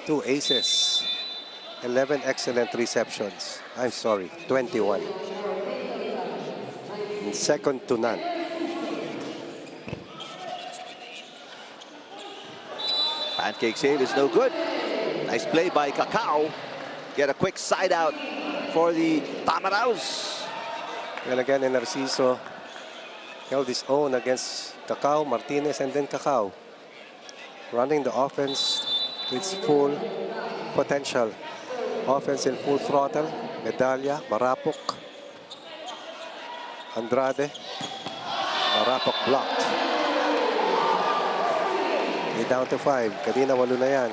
2 aces. 11 excellent receptions. I'm sorry, 21. And second to none. Pancake save is no good. Nice play by Cacao. Get a quick side out for the Tamaraos. And again, in Narciso held his own against Cacao, Martinez, and then Cacao. Running the offense to its full potential. Offense in full throttle. Medalla, Marapok, Andrade. Marapok blocked. They're down to 5. Kanina 8 na yan.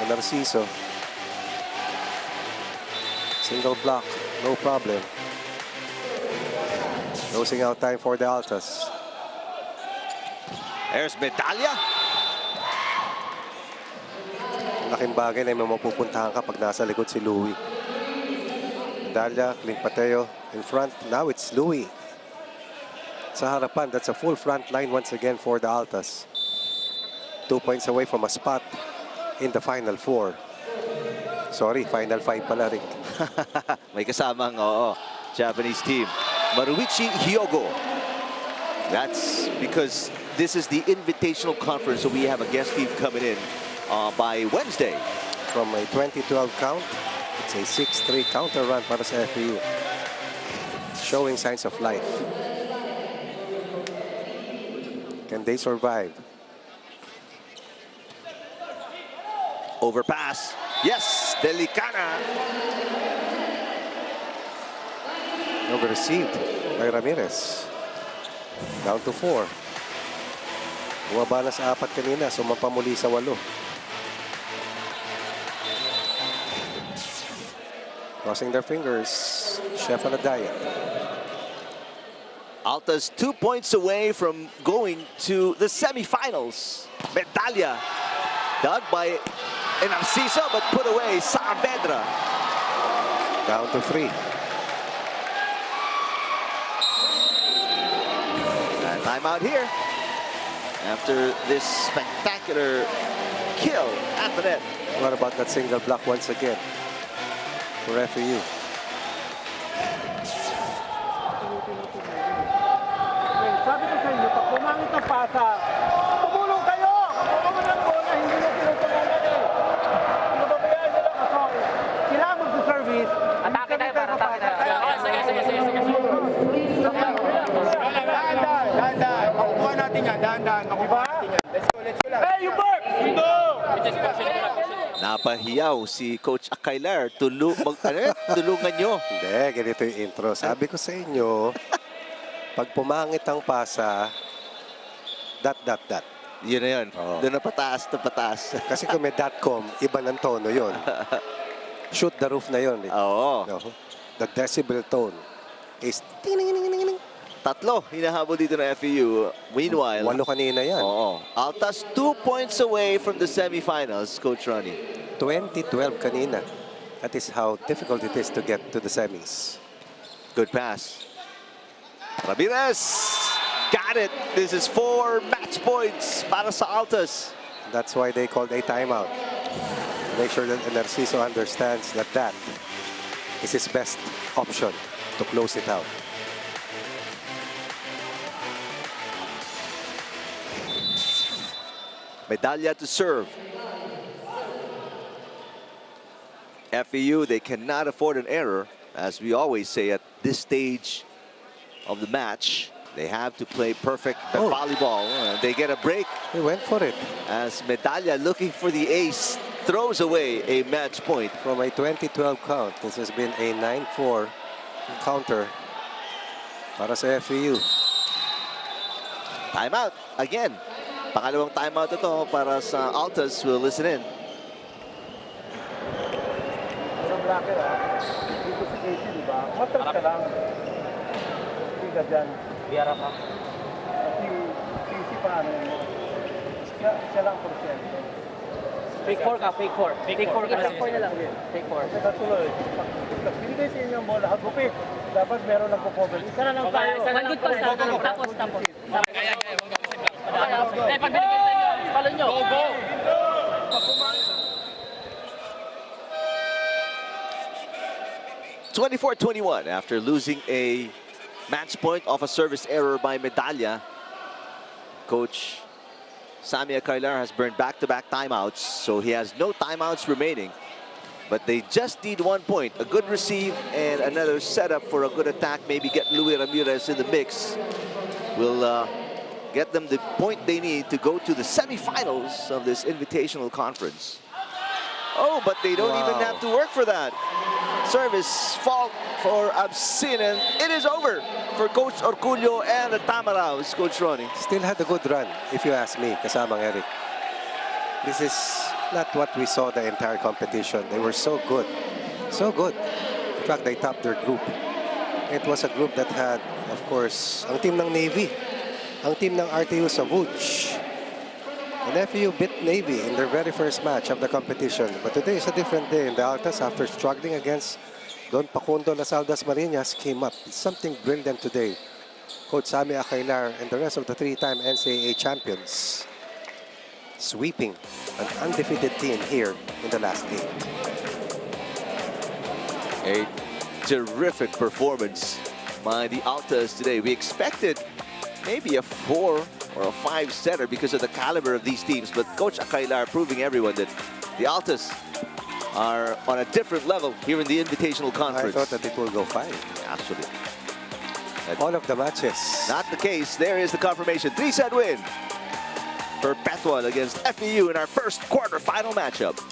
And Narciso. Single block, no problem. Closing out time for the Altas. There's Medalla. Laking bagay na may mapupuntahan ka pag nasa likod si Louis. Medalla, Clint Pateo in front. Now it's Louis. Sa harapan, that's a full front line once again for the Altas. 2 points away from a spot in the Final Four. Sorry, Final 5 pala, Rick. May kasamang, Japanese team. Maruichi Hyogo. That's because this is the Invitational Conference, so we have a guest team coming in by Wednesday. From a 2012 count, it's a 6-3 counter run para sa FEU. Showing signs of life. Can they survive? Overpass. Yes, Delicana. Over-received by Ramirez. Down to 4. Bumaba na sa 4 kanina, sumampa muli sa 8. Crossing their fingers, Chef on a diet. Alta's 2 points away from going to the semifinals. Medalla dug by Narciso, but put away Saavedra. Down to 3. And timeout here after this spectacular kill at the net. What about that single block once again for FEU? Sabi ko sa inyo, pag pumangit ang pasa, tumulong kayo! Kapulungan ng bola, hindi nyo tinutulungan eh. Pinababayaan nyo lang ako. Sila mag-service. Atake tayo, para atake tayo. Sige. Dahan-dahan. Makukuha natin yan, dahan-dahan. Makukuha natin yan. Let's go lang. Hey, you work! Ito! Napahiyaw si Coach Akailar. Tulungan nyo. Hindi, ganito yung intro. Sabi ko sa inyo, pag pumangit ang pasa, ... Yun na yun. Oo. Doon na pataas. Kasi kung may .com, iba ng tono yun. Shoot the roof na yun. Oo. No? The decibel tone is... Tatlo, hinahabol dito ng FEU. Meanwhile, 8 kanina yan. oo. Altas 2 points away from the semifinals, Coach Ronnie. 2012 kanina. That is how difficult it is to get to the semis. Good pass. Ramirez got it. This is 4 match points para sa Altas. That's why they called a timeout. Make sure that Narciso understands that that is his best option to close it out. Medalla to serve. FEU, they cannot afford an error. As we always say at this stage of the match, they have to play perfect volleyball. They get a break. He went for it. As Medalla, looking for the ace, throws away a match point. From a 2012 count, this has been a 9-4 counter para sa FEU. Timeout again. Pangalawang timeout ito para sa Altas. We'll listen in. Sa blocker dito sa Casey, di ba? Matras ka lang. Hindi ka dyan. Biyara pa. Si Casey paano mo? Siya lang porsyento. Fake 4 ka, fake 4. Fake 4 ka. Fake 4 na lang. Fake 4. Kasi natuloy. Pag binigay sa inyo ang bola, hagupit. Dapat meron lang po-cover. Isa na lang tayo. Good pass na. Tapos. Kaya. Pag binigay sa inyo, palo nyo. Go. 24-21 after losing a match point off a service error by Medalla. Coach Sammy Akailar has burned back-to-back timeouts, so he has no timeouts remaining. But they just need 1 point. A good receive and another setup for a good attack. Maybe get Luis Ramirez in the mix. Will get them the point they need to go to the semifinals of this Invitational Conference. Oh, but they don't even have to work for that. Service fault for Absin, and it is over for Coach Orculio and the Tamaraws, Coach Ronnie. Still had a good run, if you ask me, kasamang Eric. This is not what we saw the entire competition. They were so good. So good. In fact, they topped their group. It was a group that had, of course, ang team ng Navy, ang team ng RTU sa Vuj. And FEU beat Navy in their very first match of the competition. But today is a different day in the Altas after struggling against Don Pacundo Lasaldas Marinas came up. It's something brilliant today. Coach Sammy Akailar and the rest of the 3-time NCAA champions sweeping an undefeated team here in the last game. A terrific performance by the Altas today. We expected maybe a 4 or a 5 setter because of the caliber of these teams, but Coach Akailar proving everyone that the Altas are on a different level here in the Invitational Conference. I thought that it will go 5. Actually, all of the matches. Not the case. There is the confirmation. 3-set win. Perpetual against FEU in our first quarterfinal matchup.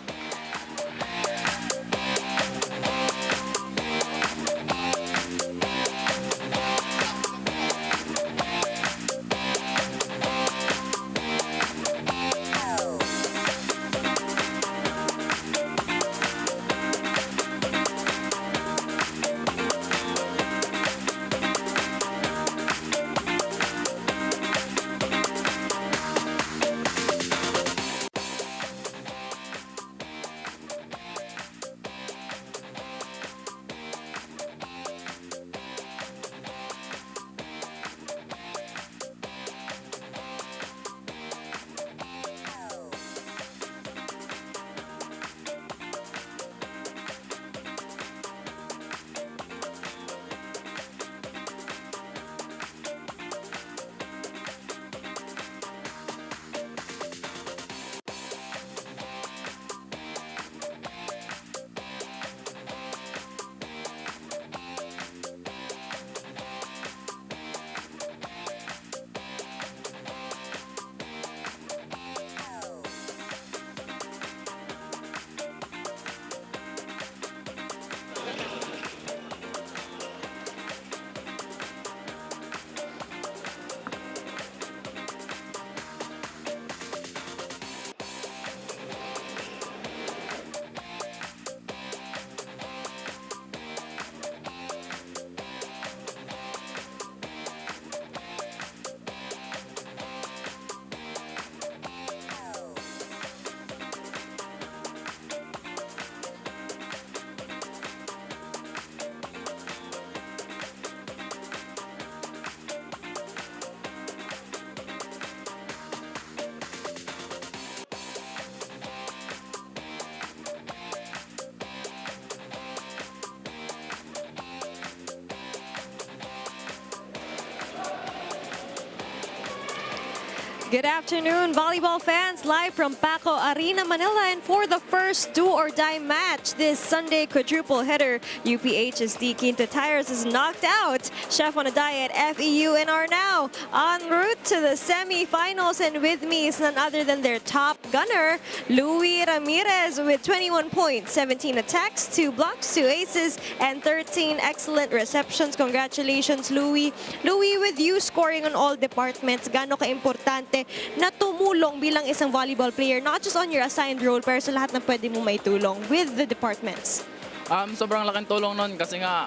Good afternoon, volleyball fans, live from Paco Arena, Manila. And for the first do-or-die match this Sunday quadruple header, UPH's Kinto Tyres is knocked out. Chef on a Diet FEU and are now en route to the semifinals. And with me is none other than their top gunner, Louis Ramirez, with 21 points, 17 attacks, 2 blocks, 2 aces, and 13 excellent receptions. Congratulations, Louis. Louis, with you scoring on all departments, gaano ka-importante na tumulong bilang isang volleyball player, not just on your assigned role, pero sa lahat na pwede mo maitulong with the departments? Sobrang laking tulong nun kasi nga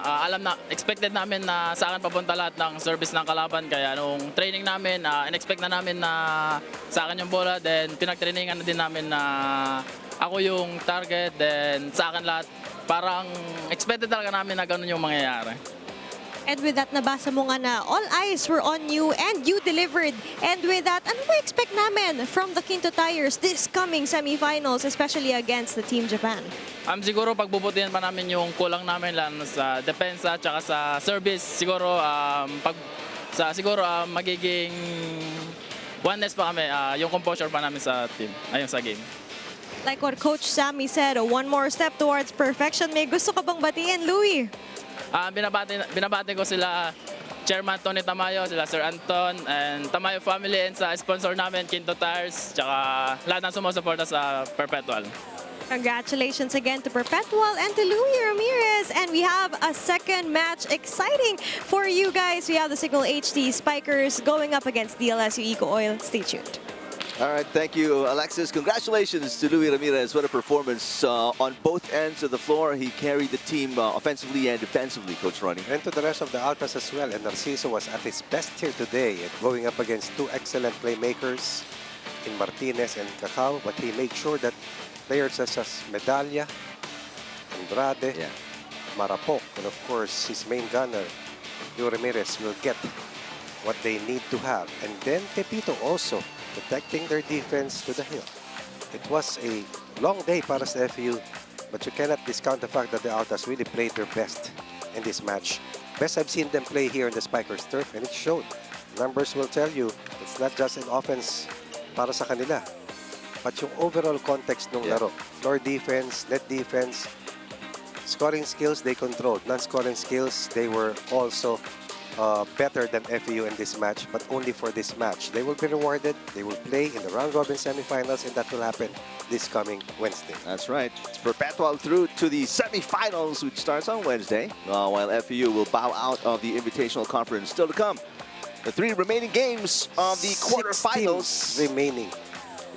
expected namin na sa akin papunta lahat ng service ng kalaban. Kaya nung training namin, in-expect na namin na sa akin yung bola. Then pinag-trainingan na din namin na ako yung target. Then sa akin lahat, parang expected talaga namin na ganun yung mangyayari. And with that, nabasa mo nga na all eyes were on you and you delivered. And with that, ano ba expect namin from the Kinto Tyres this coming semifinals, especially against the Team Japan? Siguro pagbubutihan pa namin yung kulang namin lalo sa depensa at sa service. Siguro magiging oneness pa kami, yung composure pa namin sa team, ayun sa game. Like what Coach Sammy said, one more step towards perfection. May gusto ka bang batiin, Louis? Binabati ko sila Chairman Tony Tamayo, sila Sir Anton, and Tamayo family, and sa sponsor namin, Kinto Tyres, tsaka lahat ng sumusuporta sa Perpetual. Congratulations again to Perpetual and to Louis Ramirez. And we have a second match exciting for you guys. We have the Signal HD Spikers going up against DLSU Eco Oil. Stay tuned. All right, thank you, Alexis. Congratulations to Louis Ramirez. What a performance on both ends of the floor. He carried the team offensively and defensively, Coach Ronnie. And to the rest of the Altas as well. And Narciso was at his best here today, going up against 2 excellent playmakers in Martinez and Cacao. But he made sure that players such as Medalla, Andrade, Marapok, and of course his main gunner, Louis Ramirez, will get what they need to have. And then Pepito also protecting their defense to the hill. It was a long day para sa FEU, But you cannot discount the fact that the Altas really played their best in this match. Best I've seen them play here in the Spikers turf, and it showed. Numbers will tell you it's not just an offense para sa kanila, but yung overall context ng laro. Floor defense, net defense, scoring skills they controlled. Non-scoring skills, they were also better than FEU in this match, but only for this match. They will be rewarded. They will play in the round-robin semifinals, and that will happen this coming Wednesday. That's right. It's Perpetual through to the semifinals, which starts on Wednesday, while FEU will bow out of the Invitational Conference. Still to come, the 3 remaining games of the quarterfinals. Remaining.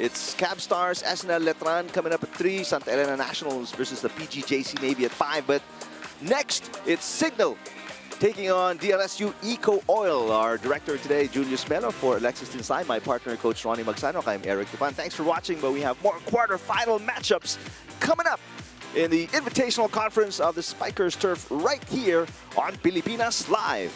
It's Cab Stars, SNL Letran coming up at 3, Santa Elena Nationals versus the PGJC Navy at 5. But next, it's Signal taking on DLSU Eco Oil. Our director today, Julius Melo, for Alexis Tinsay, my partner, Coach Ronnie Magsanok. I'm Eric Tupan. Thanks for watching, but we have more quarterfinal matchups coming up in the Invitational Conference of the Spikers Turf right here on Pilipinas Live.